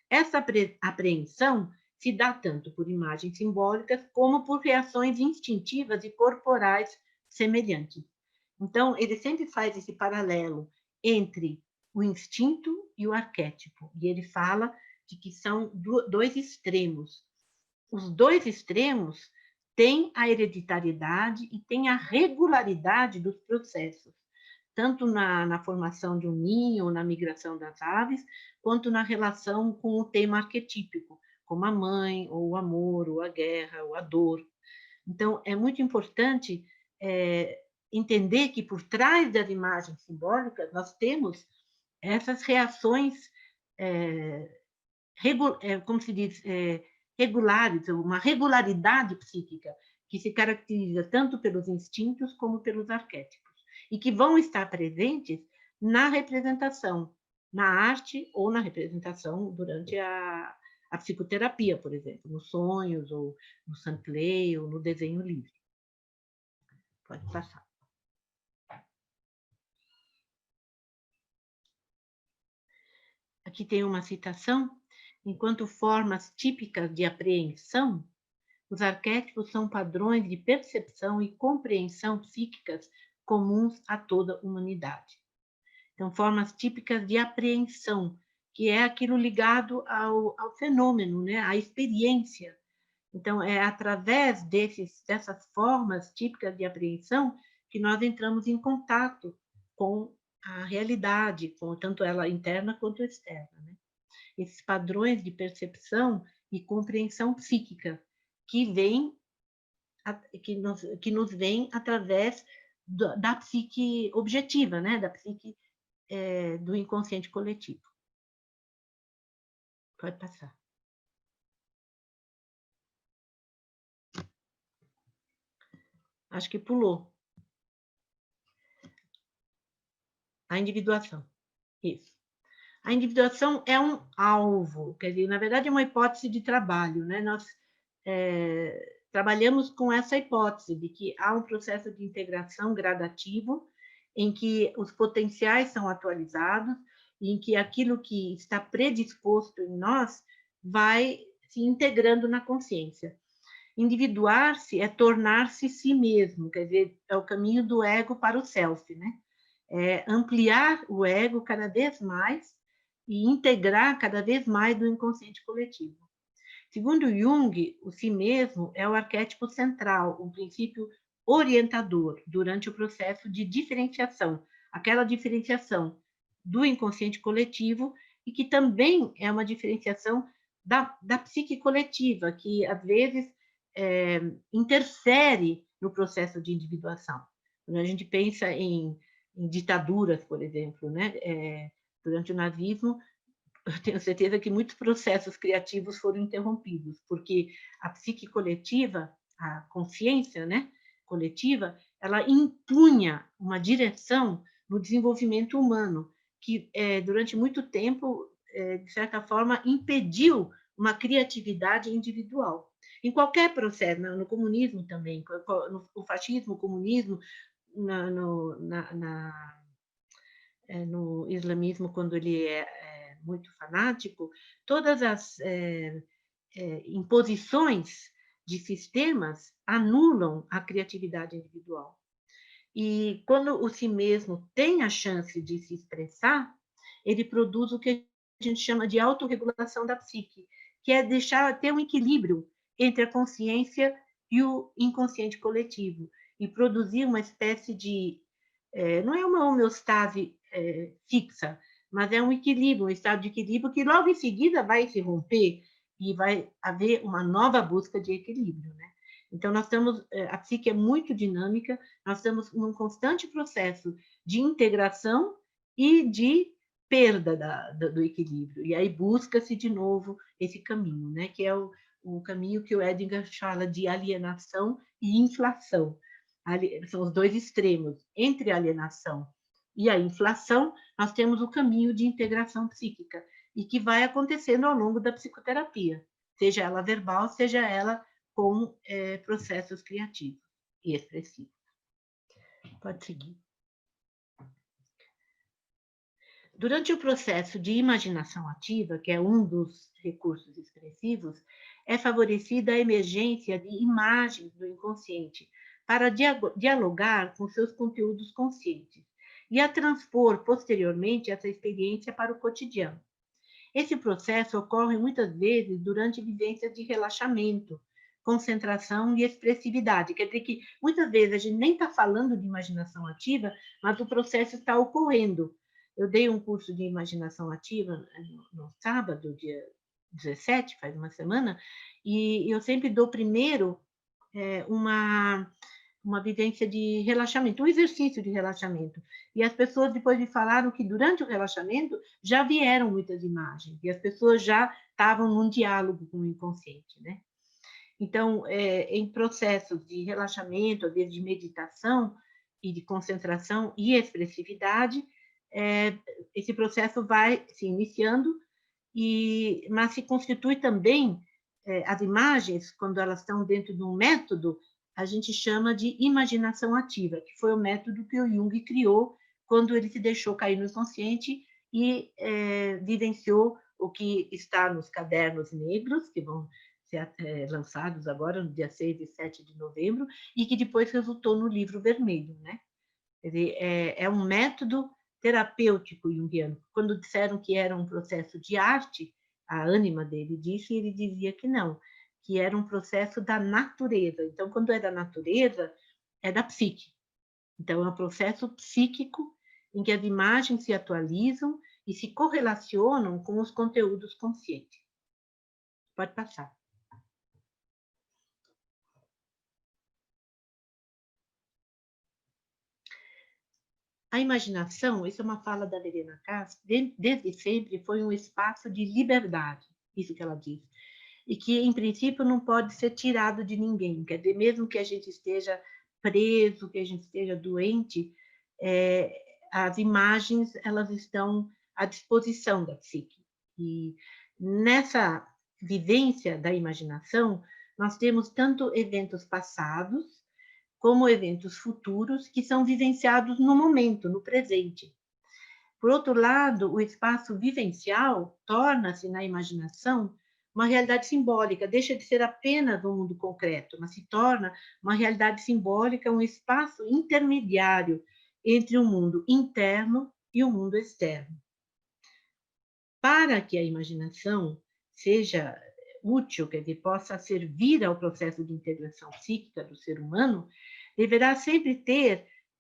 Essa apreensão se dá tanto por imagens simbólicas como por reações instintivas e corporais semelhantes. Então, ele sempre faz esse paralelo entre o instinto e o arquétipo. E ele fala de que são dois extremos. Os dois extremos têm a hereditariedade e têm a regularidade dos processos, tanto na formação de um ninho, na migração das aves, quanto na relação com o tema arquetípico, como a mãe, ou o amor, ou a guerra, ou a dor. Então, é muito importante entender que por trás das imagens simbólicas nós temos essas reações, como se diz, regulares, uma regularidade psíquica que se caracteriza tanto pelos instintos como pelos arquétipos e que vão estar presentes na representação, na arte ou na representação durante a psicoterapia, por exemplo, nos sonhos, ou no sunplay, ou no desenho livre. Pode passar. aqui tem uma citação: enquanto formas típicas de apreensão, os arquétipos são padrões de percepção e compreensão psíquicas comuns a toda a humanidade. Então, formas típicas de apreensão, que é aquilo ligado ao fenômeno, né? À experiência. Então, é através dessas formas típicas de apreensão que nós entramos em contato com a realidade, com tanto ela interna quanto externa, né? Esses padrões de percepção e compreensão psíquica que nos vêm através da psique objetiva, né? Da psique do inconsciente coletivo. Pode passar. Acho que pulou. A individuação. Isso. A individuação é um alvo, quer dizer, na verdade é uma hipótese de trabalho, né? Nós trabalhamos com essa hipótese de que há um processo de integração gradativo em que os potenciais são atualizados e em que aquilo que está predisposto em nós vai se integrando na consciência. Individuar-se é tornar-se si mesmo, quer dizer, é o caminho do ego para o self, né? É ampliar o ego cada vez mais e integrar cada vez mais do inconsciente coletivo. Segundo Jung, o si mesmo é o arquétipo central, um princípio orientador durante o processo de diferenciação, aquela diferenciação do inconsciente coletivo e que também é uma diferenciação da psique coletiva, que às vezes interfere no processo de individuação. Quando a gente pensa em ditaduras, por exemplo, né? Durante o nazismo, eu tenho certeza que muitos processos criativos foram interrompidos, porque a psique coletiva, a consciência, né, coletiva, ela impunha uma direção no desenvolvimento humano, que durante muito tempo, de certa forma, impediu uma criatividade individual. Em qualquer processo, no comunismo também, no fascismo, comunismo, no islamismo, quando ele é muito fanático, todas as imposições de sistemas anulam a criatividade individual. E quando o si mesmo tem a chance de se expressar, ele produz o que a gente chama de autorregulação da psique, que é ter um equilíbrio entre a consciência e o inconsciente coletivo, e produzir uma espécie de... não é uma homeostase fixa, mas é um equilíbrio, um estado de equilíbrio que logo em seguida vai se romper e vai haver uma nova busca de equilíbrio, né? Então, a psique é muito dinâmica, nós estamos num constante processo de integração e de perda do equilíbrio. E aí busca-se de novo esse caminho, né? Que é o caminho que o Edinger fala de alienação e inflação. São os dois extremos. Entre a alienação e a inflação, nós temos o caminho de integração psíquica, e que vai acontecendo ao longo da psicoterapia, seja ela verbal, seja ela com processos criativos e expressivos. Pode seguir. Durante o processo de imaginação ativa, que é um dos recursos expressivos, é favorecida a emergência de imagens do inconsciente para dialogar com seus conteúdos conscientes e a transpor posteriormente essa experiência para o cotidiano. Esse processo ocorre muitas vezes durante vivências de relaxamento, concentração e expressividade. Quer dizer que muitas vezes a gente nem está falando de imaginação ativa, mas o processo está ocorrendo. Eu dei um curso de imaginação ativa no sábado, dia 17, faz uma semana, e eu sempre dou primeiro uma vivência de relaxamento, um exercício de relaxamento. E as pessoas depois me falaram que durante o relaxamento já vieram muitas imagens, e as pessoas já estavam num diálogo com o inconsciente, né? Então, em processos de relaxamento, às vezes de meditação e de concentração e expressividade, esse processo vai se iniciando, mas se constitui também, as imagens, quando elas estão dentro de um método, a gente chama de imaginação ativa, que foi o método que o Jung criou quando ele se deixou cair no inconsciente e vivenciou o que está nos cadernos negros, que vão ser lançados agora no dia 6 e 7 de novembro, e que depois resultou no livro vermelho, né? Quer dizer, é um método terapêutico junguiano. Quando disseram que era um processo de arte, a ânima dele disse, e ele dizia que não, que era um processo da natureza. Então, quando é da natureza, é da psique. Então, é um processo psíquico em que as imagens se atualizam e se correlacionam com os conteúdos conscientes. Pode passar. A imaginação, isso é uma fala da Verena Castro, desde sempre foi um espaço de liberdade, isso que ela diz, e que, em princípio, não pode ser tirado de ninguém, quer dizer, mesmo que a gente esteja preso, que a gente esteja doente, as imagens, elas estão à disposição da psique. E nessa vivência da imaginação, nós temos tanto eventos passados, como eventos futuros que são vivenciados no momento, no presente. Por outro lado, o espaço vivencial torna-se, na imaginação, uma realidade simbólica, deixa de ser apenas um mundo concreto, mas se torna uma realidade simbólica, um espaço intermediário entre o mundo interno e o mundo externo. Para que a imaginação seja útil, quer dizer, possa servir ao processo de integração psíquica do ser humano,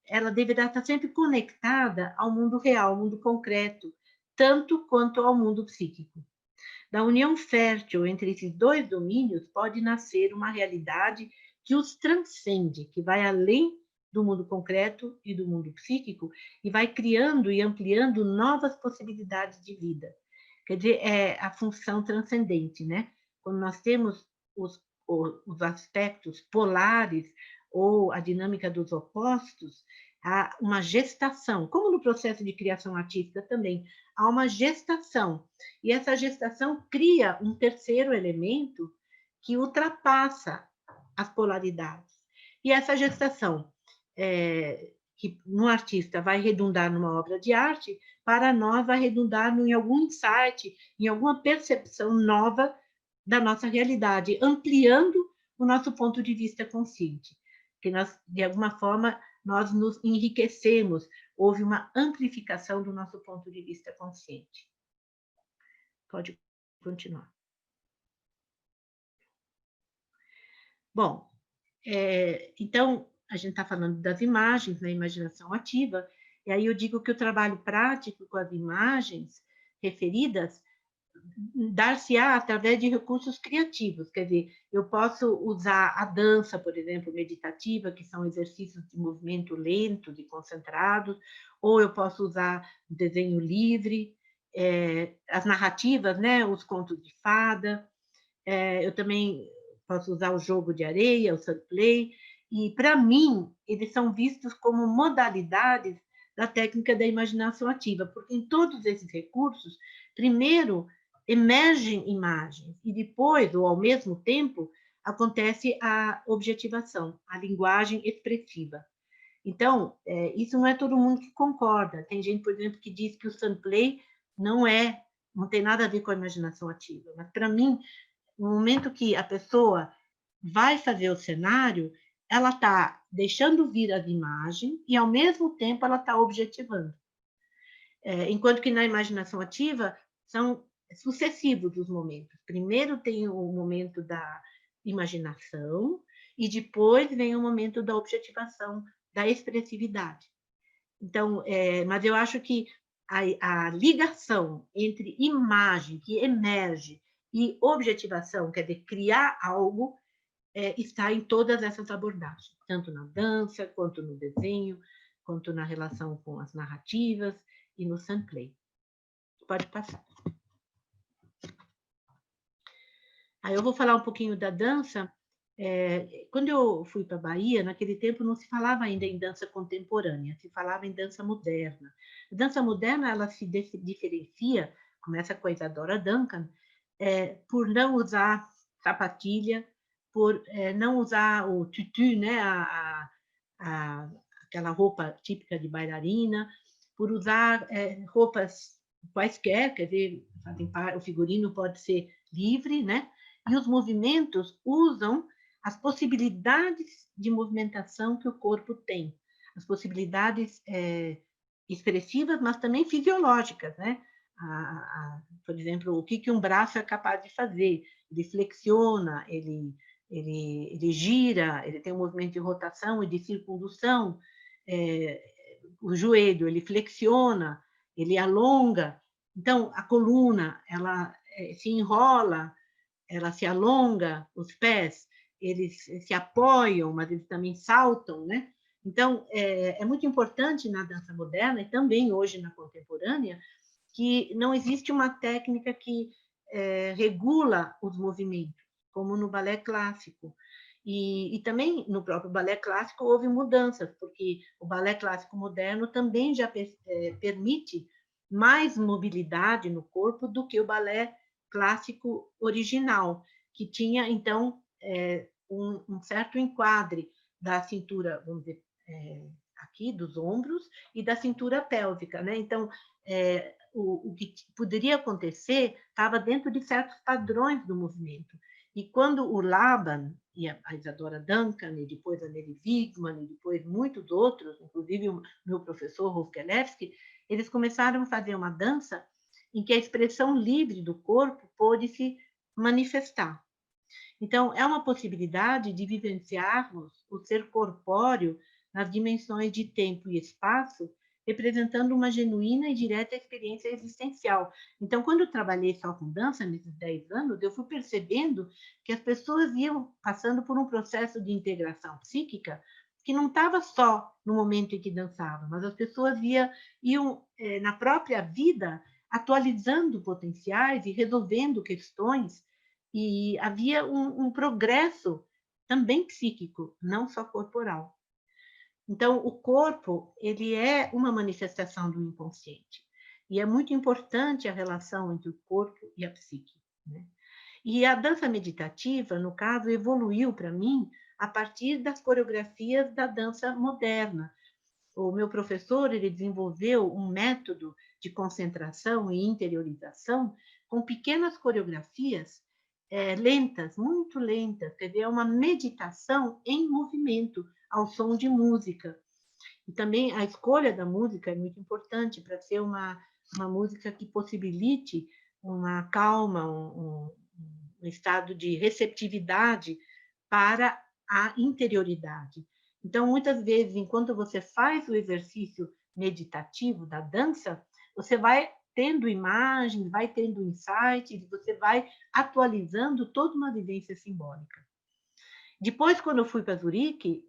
ela deverá estar sempre conectada ao mundo real, ao mundo concreto, tanto quanto ao mundo psíquico. Da união fértil entre esses dois domínios pode nascer uma realidade que os transcende, que vai além do mundo concreto e do mundo psíquico e vai criando e ampliando novas possibilidades de vida. Quer dizer, é a função transcendente, né? Quando nós temos os aspectos polares ou a dinâmica dos opostos, há uma gestação, como no processo de criação artística também, há uma gestação. E essa gestação cria um terceiro elemento que ultrapassa as polaridades. E essa gestação, que no artista vai redundar numa obra de arte, para nós vai redundar em algum insight, em alguma percepção nova da nossa realidade, ampliando o nosso ponto de vista consciente. Que nós, de alguma forma, nós nos enriquecemos, houve uma amplificação do nosso ponto de vista consciente. Pode continuar. Bom, então, a gente está falando das imagens, na imaginação ativa, e aí eu digo que o trabalho prático com as imagens referidas dar-se-á através de recursos criativos, quer dizer, eu posso usar a dança, por exemplo, meditativa, que são exercícios de movimento lento e concentrados, ou eu posso usar o desenho livre, as narrativas, né, os contos de fada, eu também posso usar o jogo de areia, o sunplay, e, para mim, eles são vistos como modalidades da técnica da imaginação ativa, porque em todos esses recursos, primeiro, emergem imagens, e depois, ou ao mesmo tempo, acontece a objetivação, a linguagem expressiva. Então, isso não é todo mundo que concorda. Tem gente, por exemplo, que diz que o sunplay não tem nada a ver com a imaginação ativa. Mas, para mim, no momento que a pessoa vai fazer o cenário, ela está deixando vir as imagens e, ao mesmo tempo, ela está objetivando. Enquanto que na imaginação ativa são sucessivos os momentos. Primeiro tem o momento da imaginação e depois vem o momento da objetivação, da expressividade. Então, mas eu acho que a ligação entre imagem que emerge e objetivação, quer dizer, criar algo, está em todas essas abordagens, tanto na dança, quanto no desenho, quanto na relação com as narrativas e no sunplay. Pode passar. Aí eu vou falar um pouquinho da dança. Quando eu fui para a Bahia, naquele tempo não se falava ainda em dança contemporânea, se falava em dança moderna. A dança moderna, ela se diferencia, começa com a Isadora Duncan, por não usar sapatilha, por não usar o tutu, né, aquela roupa típica de bailarina, por usar roupas quaisquer, quer dizer, o figurino pode ser livre, né? E os movimentos usam as possibilidades de movimentação que o corpo tem, as possibilidades expressivas, mas também fisiológicas, né? Por exemplo, o que um braço é capaz de fazer? Ele flexiona, ele gira, ele tem um movimento de rotação e de circundução. O joelho, ele flexiona, ele alonga. Então, a coluna, ela se enrola, ela se alonga, os pés, eles se apoiam, mas eles também saltam, né? Então, é muito importante na dança moderna e também hoje na contemporânea que não existe uma técnica que regula os movimentos, como no balé clássico. E também no próprio balé clássico houve mudanças, porque o balé clássico moderno também já permite mais mobilidade no corpo do que o balé clássico original, que tinha, então, um certo enquadre da cintura, vamos dizer, aqui dos ombros e da cintura pélvica, né? Então, o que poderia acontecer estava dentro de certos padrões do movimento. E quando o Laban e a Isadora Duncan, e depois a Nelly Wigman, e depois muitos outros, inclusive o meu professor Rolf Kelewski, eles começaram a fazer uma dança em que a expressão livre do corpo pôde se manifestar. Então, é uma possibilidade de vivenciarmos o ser corpóreo nas dimensões de tempo e espaço, representando uma genuína e direta experiência existencial. Então, quando eu trabalhei só com dança, nesses 10 anos, eu fui percebendo que as pessoas iam passando por um processo de integração psíquica que não estava só no momento em que dançavam, mas as pessoas iam na própria vida, atualizando potenciais e resolvendo questões, e havia um progresso também psíquico, não só corporal. Então, o corpo, ele é uma manifestação do inconsciente. E é muito importante a relação entre o corpo e a psique, né? E a dança meditativa, no caso, evoluiu para mim a partir das coreografias da dança moderna. O meu professor, ele desenvolveu um método de concentração e interiorização com pequenas coreografias lentas, muito lentas, quer dizer, é uma meditação em movimento, ao som de música. E também a escolha da música é muito importante para ser uma música que possibilite uma calma, um estado de receptividade para a interioridade. Então, muitas vezes, enquanto você faz o exercício meditativo da dança, você vai tendo imagens, vai tendo insights, você vai atualizando toda uma vivência simbólica. Depois, quando eu fui para Zurique,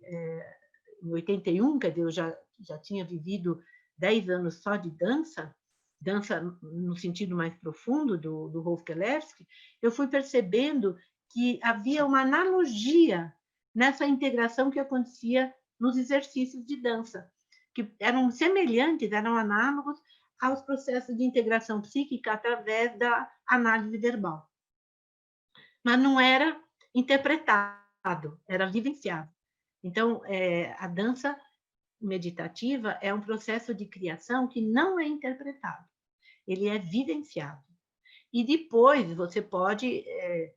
em 81, quer dizer, eu já tinha vivido 10 anos só de dança no sentido mais profundo do Rolf Kelewski, eu fui percebendo que havia uma analogia nessa integração que acontecia nos exercícios de dança, que eram semelhantes, eram análogos aos processos de integração psíquica através da análise verbal. Mas não era interpretado, era vivenciado. Então, a dança meditativa é um processo de criação que não é interpretado, ele é vivenciado. E depois você pode...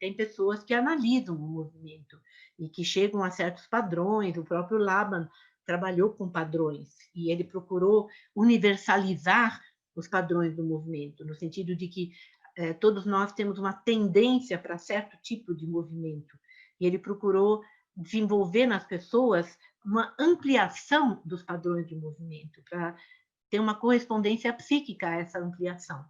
tem pessoas que analisam o movimento e que chegam a certos padrões. O próprio Laban trabalhou com padrões e ele procurou universalizar os padrões do movimento, no sentido de que todos nós temos uma tendência para certo tipo de movimento. E ele procurou desenvolver nas pessoas uma ampliação dos padrões de movimento, para ter uma correspondência psíquica a essa ampliação.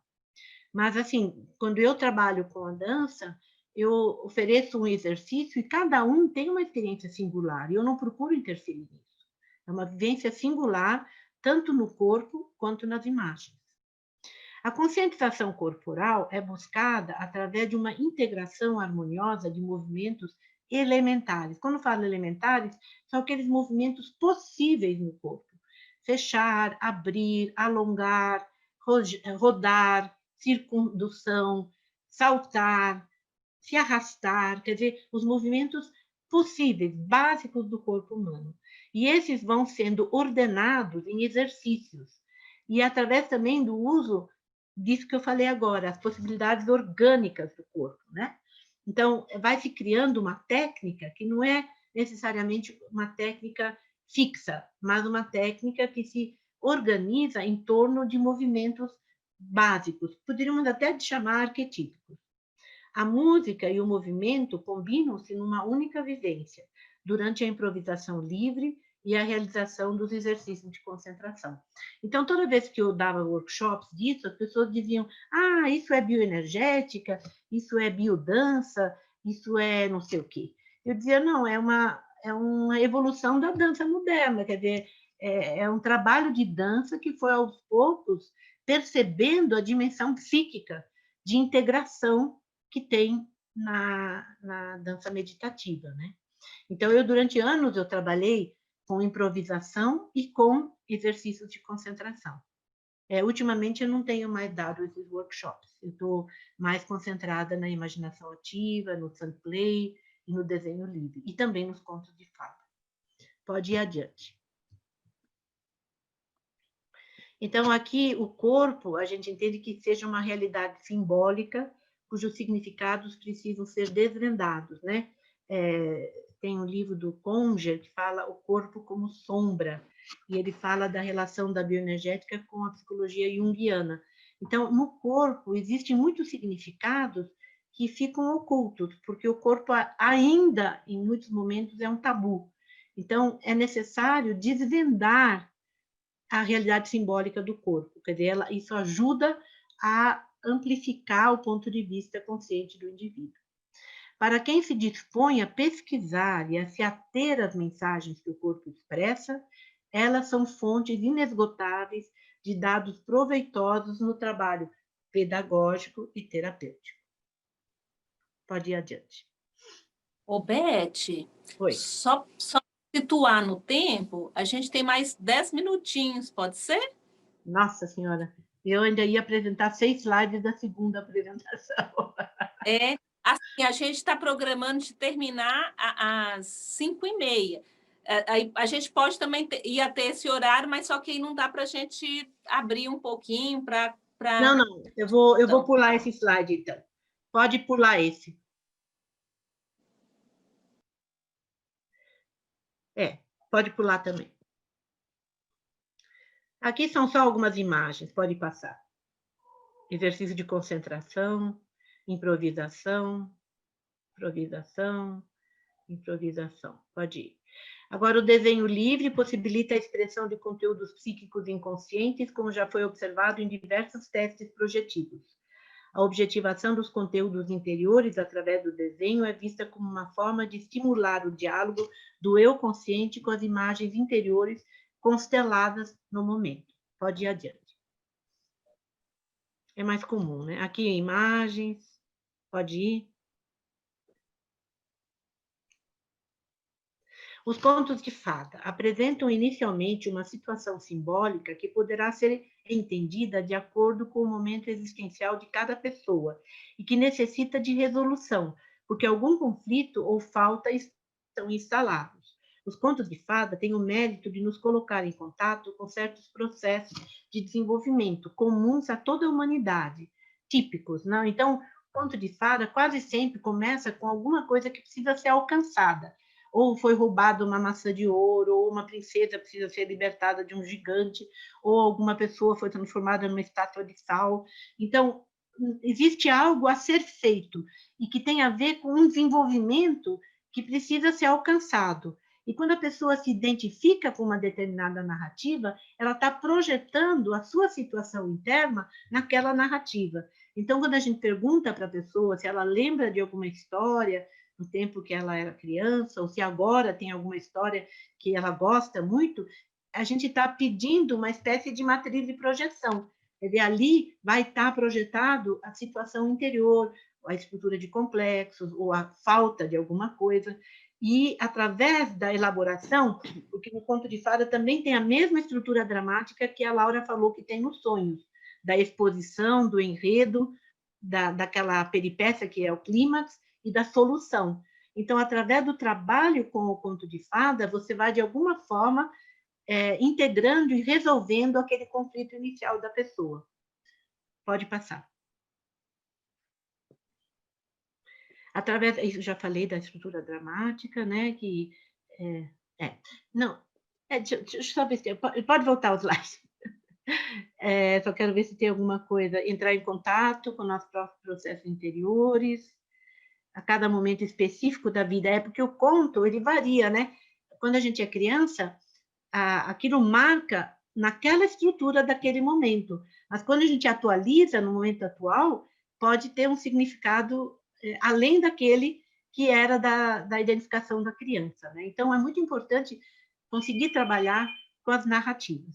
Mas, assim, quando eu trabalho com a dança, eu ofereço um exercício e cada um tem uma experiência singular, e eu não procuro interferir nisso. É uma vivência singular, tanto no corpo quanto nas imagens. A conscientização corporal é buscada através de uma integração harmoniosa de movimentos elementares. Quando falo elementares, são aqueles movimentos possíveis no corpo. Fechar, abrir, alongar, rodar, circundução, saltar, se arrastar, quer dizer, os movimentos possíveis, básicos do corpo humano. E esses vão sendo ordenados em exercícios. E através também do uso disso que eu falei agora, as possibilidades orgânicas do corpo, né? Então, vai se criando uma técnica que não é necessariamente uma técnica fixa, mas uma técnica que se organiza em torno de movimentos básicos, poderíamos até chamar arquetípicos. A música e o movimento combinam-se numa única vivência, durante a improvisação livre e a realização dos exercícios de concentração. Então, toda vez que eu dava workshops disso, as pessoas diziam: ah, isso é bioenergética, isso é biodança, isso é não sei o quê. Eu dizia: não, é uma evolução da dança moderna, quer dizer, é um trabalho de dança que foi, aos poucos, percebendo a dimensão psíquica de integração que tem na dança meditativa, né? Então, durante anos, eu trabalhei com improvisação e com exercícios de concentração. Ultimamente, eu não tenho mais dado esses workshops. Eu estou mais concentrada na imaginação ativa, no fun play e no desenho livre. E também nos contos de fada. Pode ir adiante. Então, aqui, o corpo, a gente entende que seja uma realidade simbólica, cujos significados precisam ser desvendados, né? Tem um livro do Conger que fala o corpo como sombra, e ele fala da relação da bioenergética com a psicologia junguiana. Então, no corpo, existem muitos significados que ficam ocultos, porque o corpo ainda, em muitos momentos, é um tabu. Então, é necessário desvendar a realidade simbólica do corpo. Quer dizer, isso ajuda a amplificar o ponto de vista consciente do indivíduo. Para quem se dispõe a pesquisar e a se ater às mensagens que o corpo expressa, elas são fontes inesgotáveis de dados proveitosos no trabalho pedagógico e terapêutico. Pode ir adiante. Ô, Beth, Oi. só situar no tempo, a gente tem mais 10 minutinhos, pode ser? Nossa Senhora, eu ainda ia apresentar 6 slides da segunda apresentação. Assim, a gente está programando de terminar às 5h30. A gente pode também ia ter esse horário, mas só que aí não dá para a gente abrir um pouquinho para... Não, eu vou pular esse slide, então. Pode pular esse. Pode pular também. Aqui são só algumas imagens, pode passar. Exercício de concentração, improvisação, improvisação. Pode ir. Agora, o desenho livre possibilita a expressão de conteúdos psíquicos inconscientes, como já foi observado em diversos testes projetivos. A objetivação dos conteúdos interiores através do desenho é vista como uma forma de estimular o diálogo do eu consciente com as imagens interiores consteladas no momento. Pode ir adiante. É mais comum, né? Aqui, imagens. Pode ir. Os contos de fada apresentam inicialmente uma situação simbólica que poderá ser entendida de acordo com o momento existencial de cada pessoa e que necessita de resolução, porque algum conflito ou falta estão instalados. Os contos de fada têm o mérito de nos colocar em contato com certos processos de desenvolvimento comuns a toda a humanidade, típicos, não? Então, o conto de fada quase sempre começa com alguma coisa que precisa ser alcançada. Ou foi roubada uma maçã de ouro, ou uma princesa precisa ser libertada de um gigante, ou alguma pessoa foi transformada numa estátua de sal. Então, existe algo a ser feito e que tem a ver com um desenvolvimento que precisa ser alcançado. E quando a pessoa se identifica com uma determinada narrativa, ela está projetando a sua situação interna naquela narrativa. Então, quando a gente pergunta para a pessoa se ela lembra de alguma história no tempo que ela era criança, ou se agora tem alguma história que ela gosta muito, a gente está pedindo uma espécie de matriz de projeção. Quer dizer, ali vai estar projetado a situação interior, a estrutura de complexos, ou a falta de alguma coisa. E, através da elaboração, porque no conto de fada também tem a mesma estrutura dramática que a Laura falou que tem nos sonhos, da exposição, do enredo, daquela peripécia que é o clímax, e da solução. Então, através do trabalho com o conto de fada, você vai, de alguma forma, integrando e resolvendo aquele conflito inicial da pessoa. Pode passar. Através, isso já falei da estrutura dramática, né? Que não, deixa eu só ver se pode voltar os slides. Só quero ver se tem alguma coisa. Entrar em contato com nossos próprios processos interiores, a cada momento específico da vida. É porque o conto, ele varia, né? Quando a gente é criança, aquilo marca naquela estrutura daquele momento. Mas quando a gente atualiza no momento atual, pode ter um significado além daquele que era da identificação da criança, né? Então, é muito importante conseguir trabalhar com as narrativas.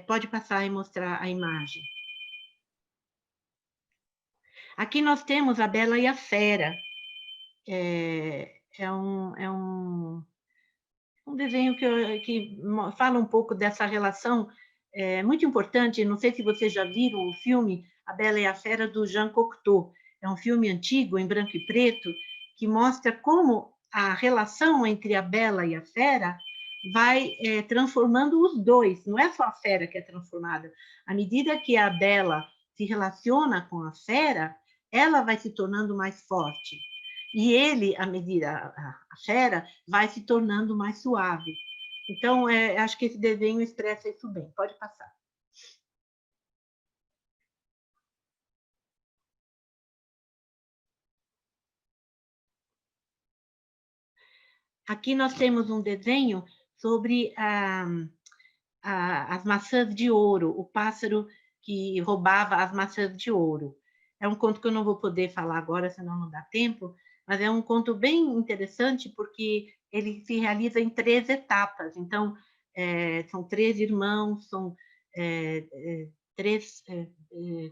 Pode passar e mostrar a imagem. Aqui nós temos a Bela e a Fera. É um desenho que fala um pouco dessa relação muito importante. Não sei se vocês já viram o filme A Bela e a Fera, do Jean Cocteau. É um filme antigo, em branco e preto, que mostra como a relação entre a Bela e a Fera vai transformando os dois. Não é só a Fera que é transformada. À medida que a Bela se relaciona com a Fera, ela vai se tornando mais forte. E ele, à medida, a Fera, vai se tornando mais suave. Então, acho que esse desenho expressa isso bem. Pode passar. Aqui nós temos um desenho sobre as maçãs de ouro, o pássaro que roubava as maçãs de ouro. É um conto que eu não vou poder falar agora, senão não dá tempo, mas é um conto bem interessante porque ele se realiza em 3 etapas. Então, são 3 irmãos, são 3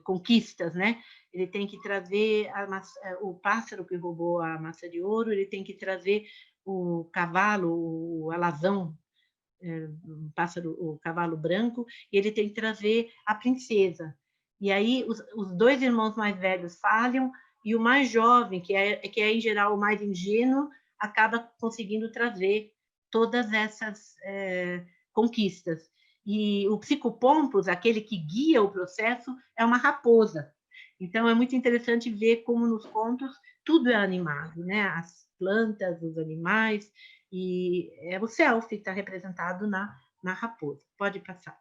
conquistas, né? Ele tem que trazer o pássaro que roubou a maçã de ouro, ele tem que trazer o cavalo, o alazão, o cavalo branco, e ele tem que trazer a princesa. E aí os 2 irmãos mais velhos falham, e o mais jovem, que é em geral o mais ingênuo, acaba conseguindo trazer todas essas conquistas. E o psicopompos, aquele que guia o processo, é uma raposa. Então, é muito interessante ver como nos contos tudo é animado, né? As plantas, os animais, e o self está representado na raposa. Pode passar.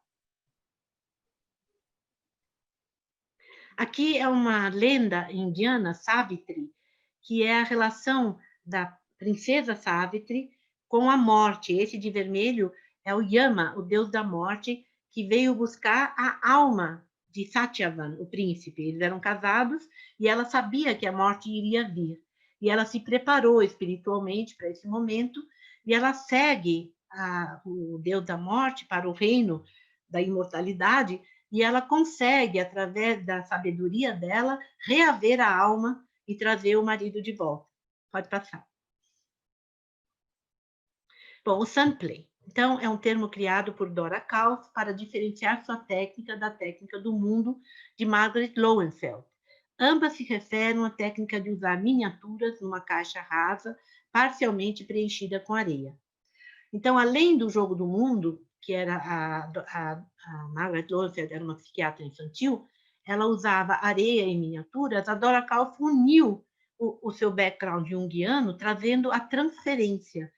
Aqui é uma lenda indiana, Savitri, que é a relação da princesa Savitri com a morte. Esse de vermelho é o Yama, o deus da morte, que veio buscar a alma de Satyavan, o príncipe. Eles eram casados e ela sabia que a morte iria vir. E ela se preparou espiritualmente para esse momento e ela segue o deus da morte para o reino da imortalidade, e ela consegue, através da sabedoria dela, reaver a alma e trazer o marido de volta. Pode passar. Bom, o Sunplay. Então, é um termo criado por Dora Kauf para diferenciar sua técnica da técnica do mundo de Margaret Lowenfeld. Ambas se referem à técnica de usar miniaturas numa caixa rasa, parcialmente preenchida com areia. Então, além do jogo do mundo, que era a Margaret Lowenfeld era uma psiquiatra infantil, ela usava areia em miniaturas. A Dora Kauf uniu o seu background junguiano, trazendo a transferência.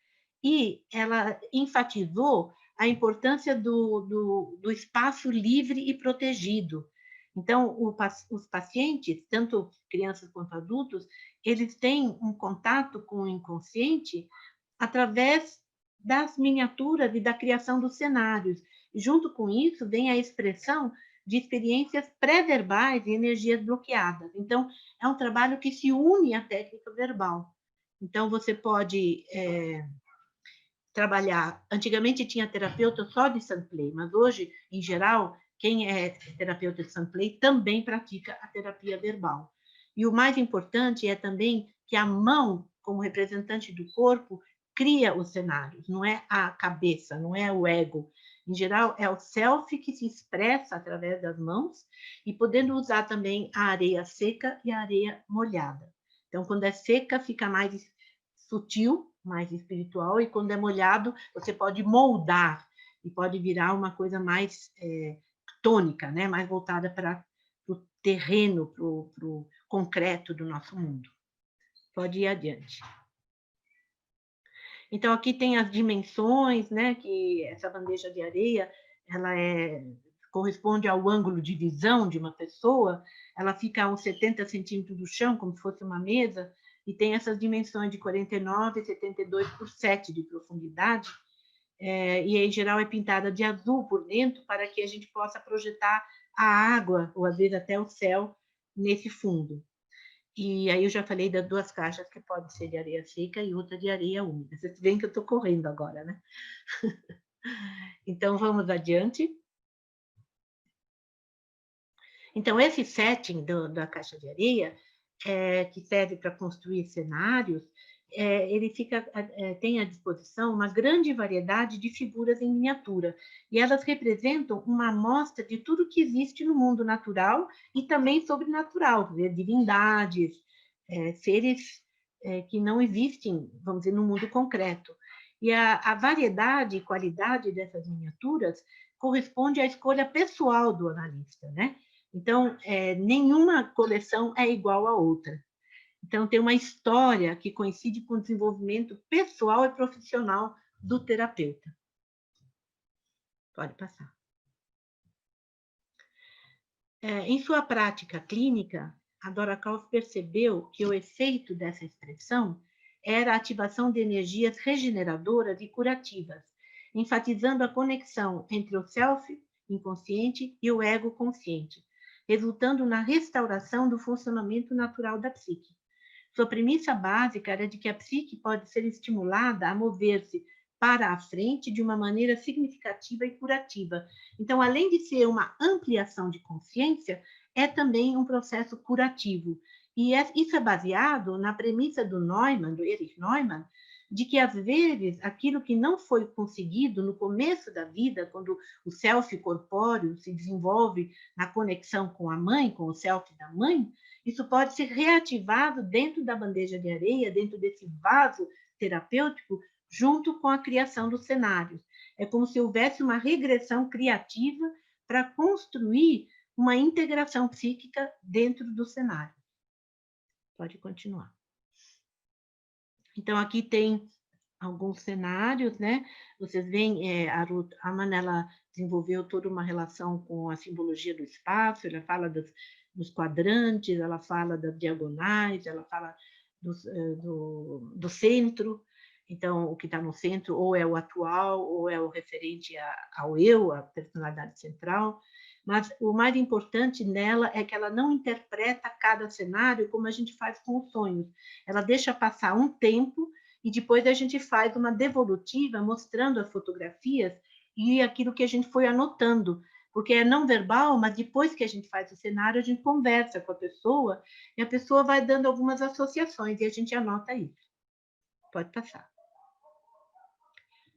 E ela enfatizou a importância do espaço livre e protegido. Então, os pacientes, tanto crianças quanto adultos, eles têm um contato com o inconsciente através das miniaturas e da criação dos cenários. E, junto com isso, vem a expressão de experiências pré-verbais e energias bloqueadas. Então, é um trabalho que se une à técnica verbal. Então, você pode trabalhar... Antigamente tinha terapeuta só de Sunplay, mas hoje, em geral, quem é terapeuta de Sunplay também pratica a terapia verbal. E o mais importante é também que a mão, como representante do corpo, cria os cenários, não é a cabeça, não é o ego. Em geral, é o self que se expressa através das mãos e podendo usar também a areia seca e a areia molhada. Então, quando é seca, fica mais sutil, mais espiritual, e quando é molhado, você pode moldar e pode virar uma coisa mais tônica, né? Mais voltada para terreno, para o concreto do nosso mundo. Pode ir adiante. Então, aqui tem as dimensões, né, que essa bandeja de areia, ela corresponde ao ângulo de visão de uma pessoa, ela fica a uns 70 centímetros do chão, como se fosse uma mesa, e tem essas dimensões de 49 e 72 por 7 de profundidade, e em geral é pintada de azul por dentro, para que a gente possa projetar a água, ou às vezes até o céu, nesse fundo. E aí eu já falei das 2 caixas, que pode ser de areia seca e outra de areia úmida. Vocês veem que eu estou correndo agora, né? Então, vamos adiante. Então, esse setting da caixa de areia, que serve para construir cenários, ele tem à disposição uma grande variedade de figuras em miniatura, e elas representam uma amostra de tudo que existe no mundo natural e também sobrenatural, divindades, seres que não existem, vamos dizer, no mundo concreto. E a variedade e qualidade dessas miniaturas corresponde à escolha pessoal do analista, né? Então, nenhuma coleção é igual à outra. Então, tem uma história que coincide com o desenvolvimento pessoal e profissional do terapeuta. Pode passar. Em sua prática clínica, a Dora Kauf percebeu que o efeito dessa expressão era a ativação de energias regeneradoras e curativas, enfatizando a conexão entre o self inconsciente e o ego consciente, resultando na restauração do funcionamento natural da psique. Sua premissa básica era de que a psique pode ser estimulada a mover-se para a frente de uma maneira significativa e curativa. Então, além de ser uma ampliação de consciência, é também um processo curativo. E isso é baseado na premissa do Erich Neumann, de que, às vezes, aquilo que não foi conseguido no começo da vida, quando o self corpóreo se desenvolve na conexão com a mãe, com o self da mãe, isso pode ser reativado dentro da bandeja de areia, dentro desse vaso terapêutico, junto com a criação dos cenários. É como se houvesse uma regressão criativa para construir uma integração psíquica dentro do cenário. Pode continuar. Então, aqui tem alguns cenários, né? Vocês veem, a Ruth Amann, ela desenvolveu toda uma relação com a simbologia do espaço, ela fala dos quadrantes, ela fala das diagonais, ela fala do centro. Então, o que está no centro ou é o atual, ou é o referente ao eu, a personalidade central. Mas o mais importante nela é que ela não interpreta cada cenário como a gente faz com os sonhos. Ela deixa passar um tempo e depois a gente faz uma devolutiva mostrando as fotografias e aquilo que a gente foi anotando, porque é não verbal, mas depois que a gente faz o cenário, a gente conversa com a pessoa e a pessoa vai dando algumas associações e a gente anota isso. Pode passar.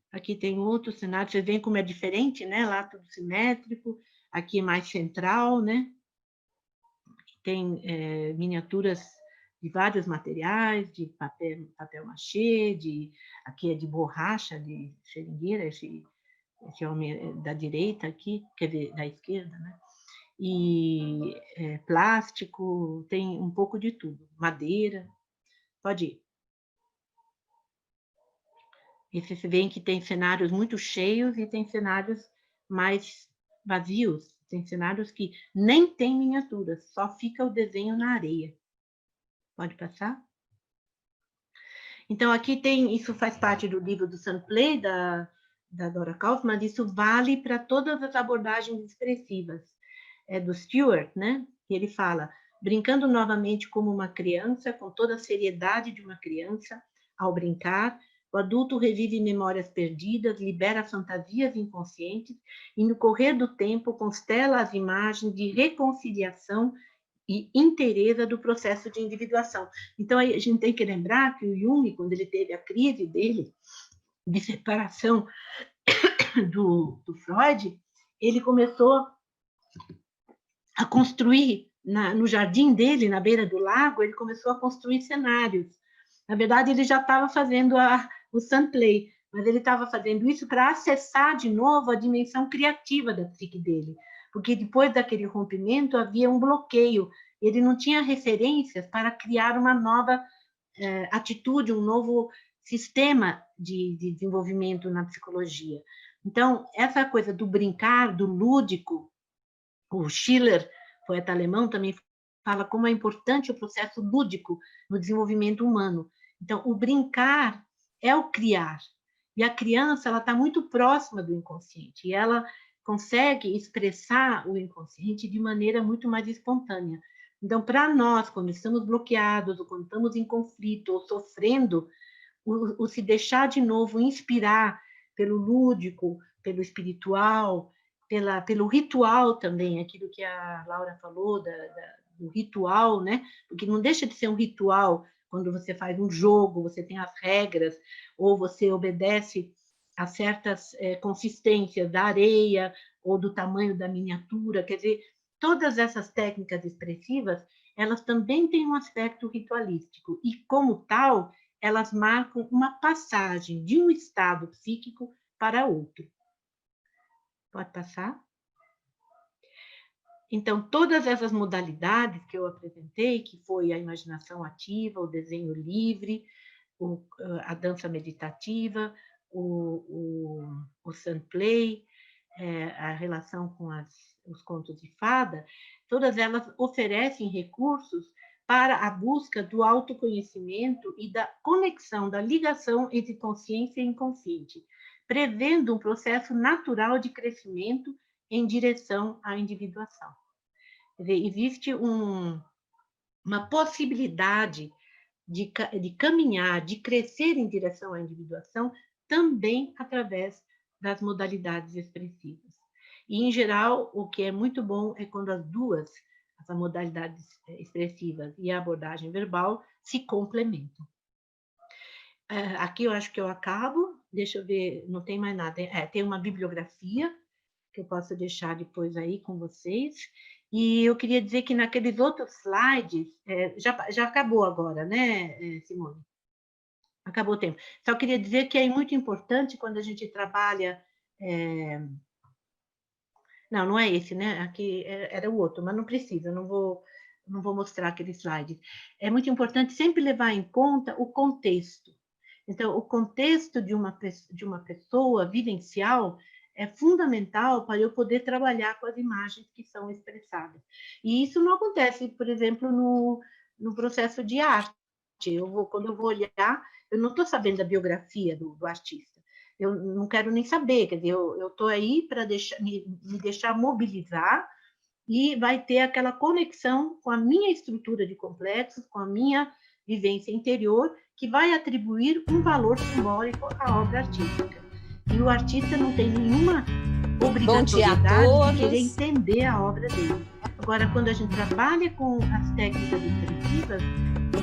Aqui tem outro cenário, vocês veem como é diferente, né? Lá tudo simétrico, aqui é mais central, né? Tem miniaturas de vários materiais, de papel machê, aqui é de borracha, de seringueira, esse homem da direita aqui, quer dizer, da esquerda, né? E plástico, tem um pouco de tudo, madeira, pode ir. E vocês veem que tem cenários muito cheios e tem cenários mais vazios, tem cenários que nem tem miniaturas, só fica o desenho na areia. Pode passar? Então, aqui tem, isso faz parte do livro do Sunplay, da Dora Kauf, mas isso vale para todas as abordagens expressivas. É do Stewart, né? Que ele fala, brincando novamente como uma criança, com toda a seriedade de uma criança, ao brincar, o adulto revive memórias perdidas, libera fantasias inconscientes e, no correr do tempo, constela as imagens de reconciliação e inteireza do processo de individuação. Então, a gente tem que lembrar que o Jung, quando ele teve a crise dele de separação do Freud, ele começou a construir, no jardim dele, na beira do lago, ele começou a construir cenários. Na verdade, ele já estava fazendo o Sunplay, mas ele estava fazendo isso para acessar de novo a dimensão criativa da psique dele, porque depois daquele rompimento havia um bloqueio, ele não tinha referências para criar uma nova atitude, um novo sistema de desenvolvimento na psicologia. Então, essa coisa do brincar, do lúdico, o Schiller, poeta alemão, também fala como é importante o processo lúdico no desenvolvimento humano. Então, o brincar é o criar. E a criança, ela está muito próxima do inconsciente, e ela consegue expressar o inconsciente de maneira muito mais espontânea. Então, para nós, quando estamos bloqueados, ou quando estamos em conflito, ou sofrendo, o se deixar de novo inspirar pelo lúdico, pelo espiritual, pelo ritual também, aquilo que a Laura falou, do ritual, né? Porque não deixa de ser um ritual quando você faz um jogo, você tem as regras, ou você obedece a certas consistências da areia, ou do tamanho da miniatura, quer dizer, todas essas técnicas expressivas, elas também têm um aspecto ritualístico, e como tal, elas marcam uma passagem de um estado psíquico para outro. Pode passar? Então, todas essas modalidades que eu apresentei, que foi a imaginação ativa, o desenho livre, a dança meditativa, o sunplay, a relação com os contos de fada, todas elas oferecem recursos para a busca do autoconhecimento e da conexão, da ligação entre consciência e inconsciente, prevendo um processo natural de crescimento em direção à individuação. Quer dizer, existe uma possibilidade de caminhar, de crescer em direção à individuação, também através das modalidades expressivas. E, em geral, o que é muito bom é quando as duas, as modalidades expressivas e a abordagem verbal, se complementam. Aqui eu acho que eu acabo, deixa eu ver, não tem mais nada. Tem uma bibliografia que eu posso deixar depois aí com vocês. E eu queria dizer que naqueles outros slides, já acabou agora, né, Simone? Acabou o tempo. Só queria dizer que é muito importante quando a gente trabalha... Não, não é esse, né? Aqui era o outro, mas não precisa, não vou mostrar aquele slide. É muito importante sempre levar em conta o contexto. Então, o contexto de uma pessoa vivencial é fundamental para eu poder trabalhar com as imagens que são expressadas. E isso não acontece, por exemplo, no processo de arte. Quando eu vou olhar, eu não estou sabendo da biografia do artista. Eu não quero nem saber, quer dizer, eu estou aí para me deixar mobilizar, e vai ter aquela conexão com a minha estrutura de complexos, com a minha vivência interior, que vai atribuir um valor simbólico à obra artística. E o artista não tem nenhuma obrigatoriedade de querer entender a obra dele. Agora, quando a gente trabalha com as técnicas expressivas,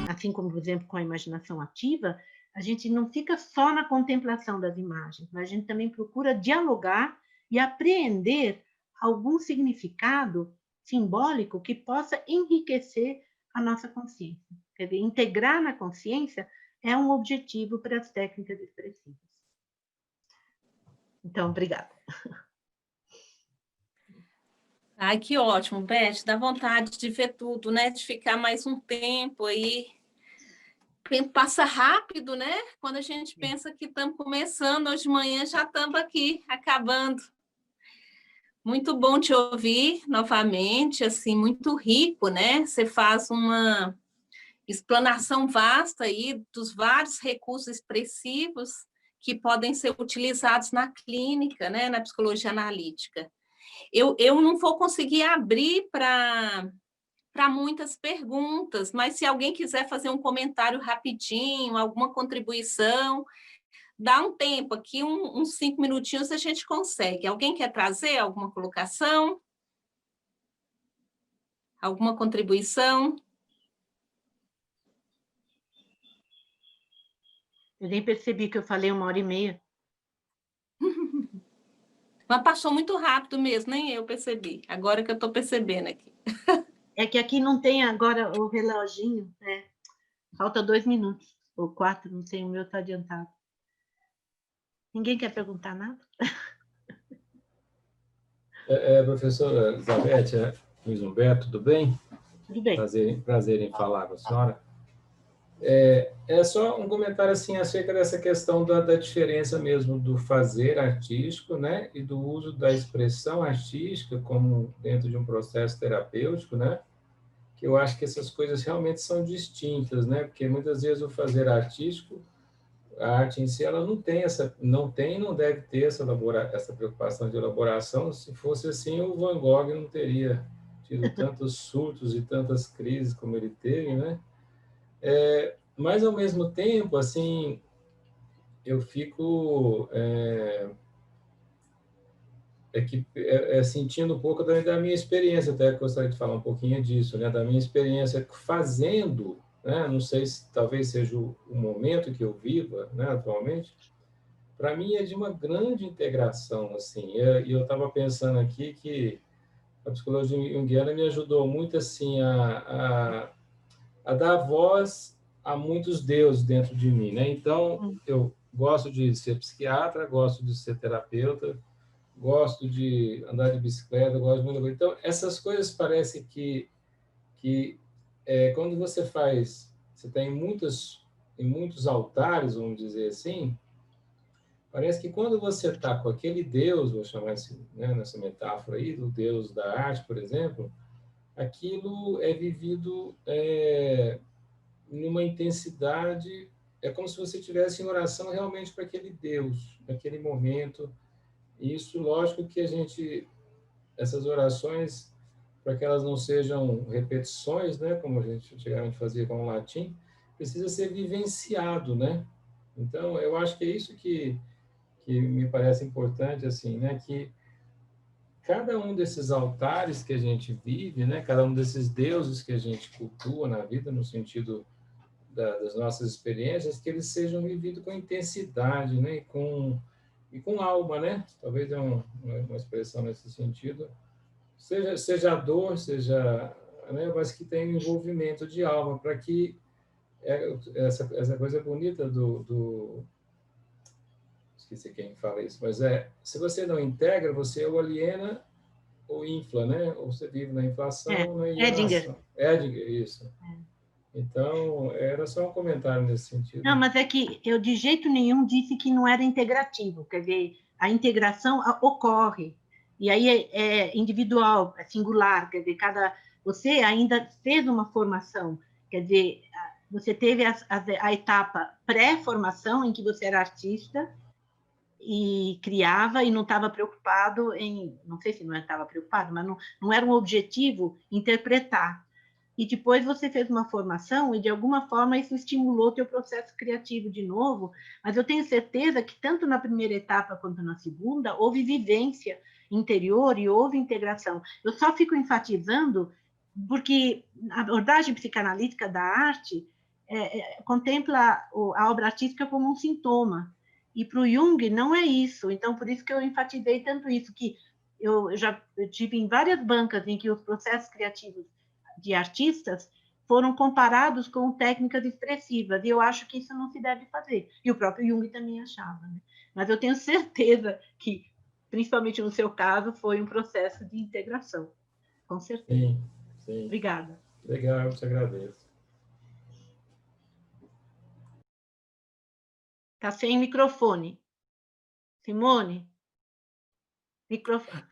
assim como, por exemplo, com a imaginação ativa, a gente não fica só na contemplação das imagens, mas a gente também procura dialogar e apreender algum significado simbólico que possa enriquecer a nossa consciência. Quer dizer, integrar na consciência é um objetivo para as técnicas expressivas. Então, obrigada. Ai, que ótimo, Beth, dá vontade de ver tudo, né? De ficar mais um tempo aí. O tempo passa rápido, né? Quando a gente pensa que estamos começando, hoje de manhã já estamos aqui, acabando. Muito bom te ouvir novamente, assim, muito rico, né? Você faz uma explanação vasta aí dos vários recursos expressivos que podem ser utilizados na clínica, né? Na psicologia analítica. Eu não vou conseguir abrir para muitas perguntas, mas se alguém quiser fazer um comentário rapidinho, alguma contribuição, dá um tempo aqui, uns 5 minutinhos a gente consegue. Alguém quer trazer alguma colocação? Alguma contribuição? Eu nem percebi que eu falei 1h30. Mas passou muito rápido mesmo, nem eu percebi. Agora que eu estou percebendo aqui. É que aqui não tem agora o reloginho, né? Falta 2 minutos, ou 4, não sei, o meu está adiantado. Ninguém quer perguntar nada? Professora Elizabeth, Luiz Humberto, tudo bem? Tudo bem. Prazer em falar com a senhora. É só um comentário assim acerca dessa questão da diferença mesmo do fazer artístico, né, e do uso da expressão artística como dentro de um processo terapêutico, né, que eu acho que essas coisas realmente são distintas, né, porque muitas vezes o fazer artístico, a arte em si, ela não tem e não deve ter essa preocupação de elaboração. Se fosse assim, o Van Gogh não teria tido tantos surtos e tantas crises como ele teve, né? Mas, ao mesmo tempo, assim, eu fico sentindo um pouco da minha experiência, até gostaria de falar um pouquinho disso, né? Da minha experiência fazendo, né? Não sei se talvez seja o momento que eu viva, né, atualmente. Para mim é de uma grande integração, assim. E eu estava pensando aqui que a psicologia junguiana me ajudou muito, assim, a dar voz a muitos deuses dentro de mim, né? Então, eu gosto de ser psiquiatra, gosto de ser terapeuta, gosto de andar de bicicleta, gosto de muita coisa. Então, essas coisas parece que quando você faz, você tem em muitos altares, vamos dizer assim, parece que quando você está com aquele Deus, vou chamar assim, né, nessa metáfora aí, do Deus da arte, por exemplo, aquilo é vivido numa intensidade, é como se você estivesse em oração realmente para aquele Deus, naquele momento. E isso, lógico que essas orações, para que elas não sejam repetições, né, como a gente antigamente fazia com o latim, precisa ser vivenciado, né? Então, eu acho que é isso que me parece importante, assim, né, que cada um desses altares que a gente vive, né, cada um desses deuses que a gente cultua na vida, no sentido das nossas experiências, que eles sejam vividos com intensidade, né, e com alma, né? Talvez é uma expressão nesse sentido. Seja a dor, seja, né, mas que tenha um envolvimento de alma, para que essa coisa bonita esqueci quem fala isso, mas se você não integra, você ou aliena ou infla, né? Ou você vive na inflação ou na Edinger. alienação. Edinger, isso. Então, era só um comentário nesse sentido. Não, mas é que eu de jeito nenhum disse que não era integrativo, quer dizer, a integração ocorre, e aí é individual, é singular, quer dizer, você ainda fez uma formação, quer dizer, você teve a etapa pré-formação, em que você era artista, e criava e não estava preocupado não sei se não estava preocupado, mas não era um objetivo interpretar. E depois você fez uma formação e, de alguma forma, isso estimulou o teu processo criativo de novo, mas eu tenho certeza que, tanto na primeira etapa quanto na segunda, houve vivência interior e houve integração. Eu só fico enfatizando porque a abordagem psicanalítica da arte contempla a obra artística como um sintoma, e para o Jung não é isso. Então, por isso que eu enfatizei tanto isso, que eu tive em várias bancas em que os processos criativos de artistas foram comparados com técnicas expressivas, e eu acho que isso não se deve fazer. E o próprio Jung também achava, né? Mas eu tenho certeza que, principalmente no seu caso, foi um processo de integração. Com certeza. Sim, sim. Obrigada. Legal, eu te agradeço. Está sem microfone. Simone? Microfone.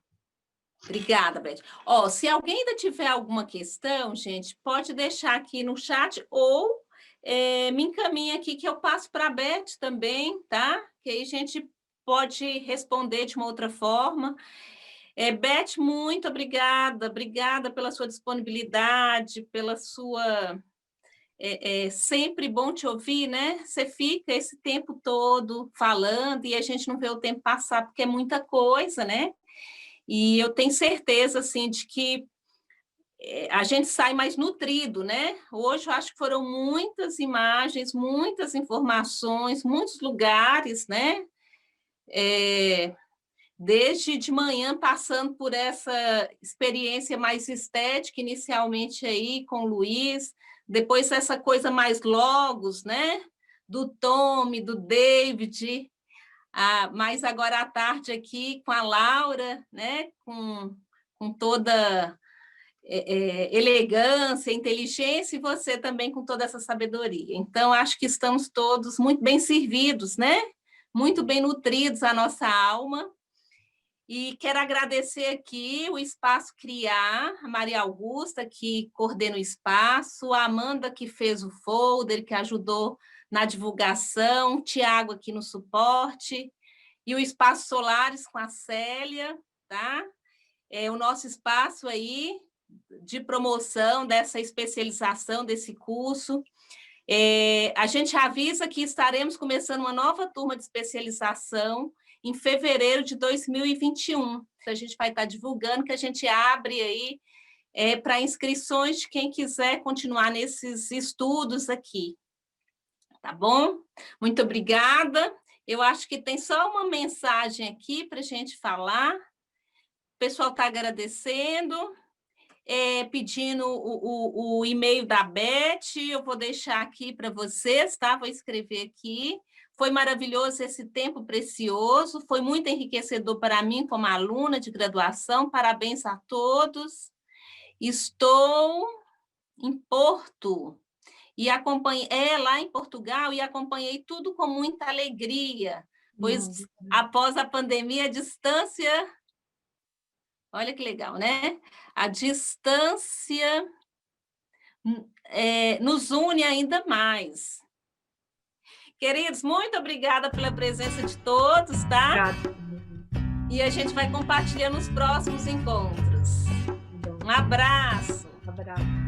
Obrigada, Beth. Se alguém ainda tiver alguma questão, gente, pode deixar aqui no chat ou me encaminha aqui que eu passo para a Beth também, tá? Que aí a gente pode responder de uma outra forma. Beth, muito obrigada pela sua disponibilidade, pela sua... É sempre bom te ouvir, né? Você fica esse tempo todo falando e a gente não vê o tempo passar, porque é muita coisa, né? E eu tenho certeza, assim, de que a gente sai mais nutrido, né? Hoje eu acho que foram muitas imagens, muitas informações, muitos lugares, né? Desde de manhã, passando por essa experiência mais estética, inicialmente aí com o Luiz, depois essa coisa mais logos, né? Do Tommy, do David, mas agora à tarde aqui com a Laura, né? Com toda elegância, inteligência, e você também com toda essa sabedoria. Então, acho que estamos todos muito bem servidos, né? Muito bem nutridos a nossa alma. E quero agradecer aqui o Espaço Criar, a Maria Augusta, que coordena o espaço, a Amanda, que fez o folder, que ajudou na divulgação, o Tiago aqui no suporte, e o Espaço Solares com a Célia, tá? O nosso espaço aí de promoção dessa especialização, desse curso. A gente avisa que estaremos começando uma nova turma de especialização em fevereiro de 2021. A gente vai estar divulgando, que a gente abre aí para inscrições de quem quiser continuar nesses estudos aqui. Tá bom? Muito obrigada. Eu acho que tem só uma mensagem aqui para a gente falar. O pessoal está agradecendo, pedindo o e-mail da Beth, eu vou deixar aqui para vocês, tá? Vou escrever aqui. Foi maravilhoso esse tempo precioso, foi muito enriquecedor para mim como aluna de graduação, parabéns a todos. Estou em Porto, e acompanhei lá em Portugal, e acompanhei tudo com muita alegria, pois após a pandemia, a distância... Olha que legal, né? A distância nos une ainda mais. Queridos, muito obrigada pela presença de todos, tá? Obrigada. E a gente vai compartilhar nos próximos encontros. Um abraço. Um abraço.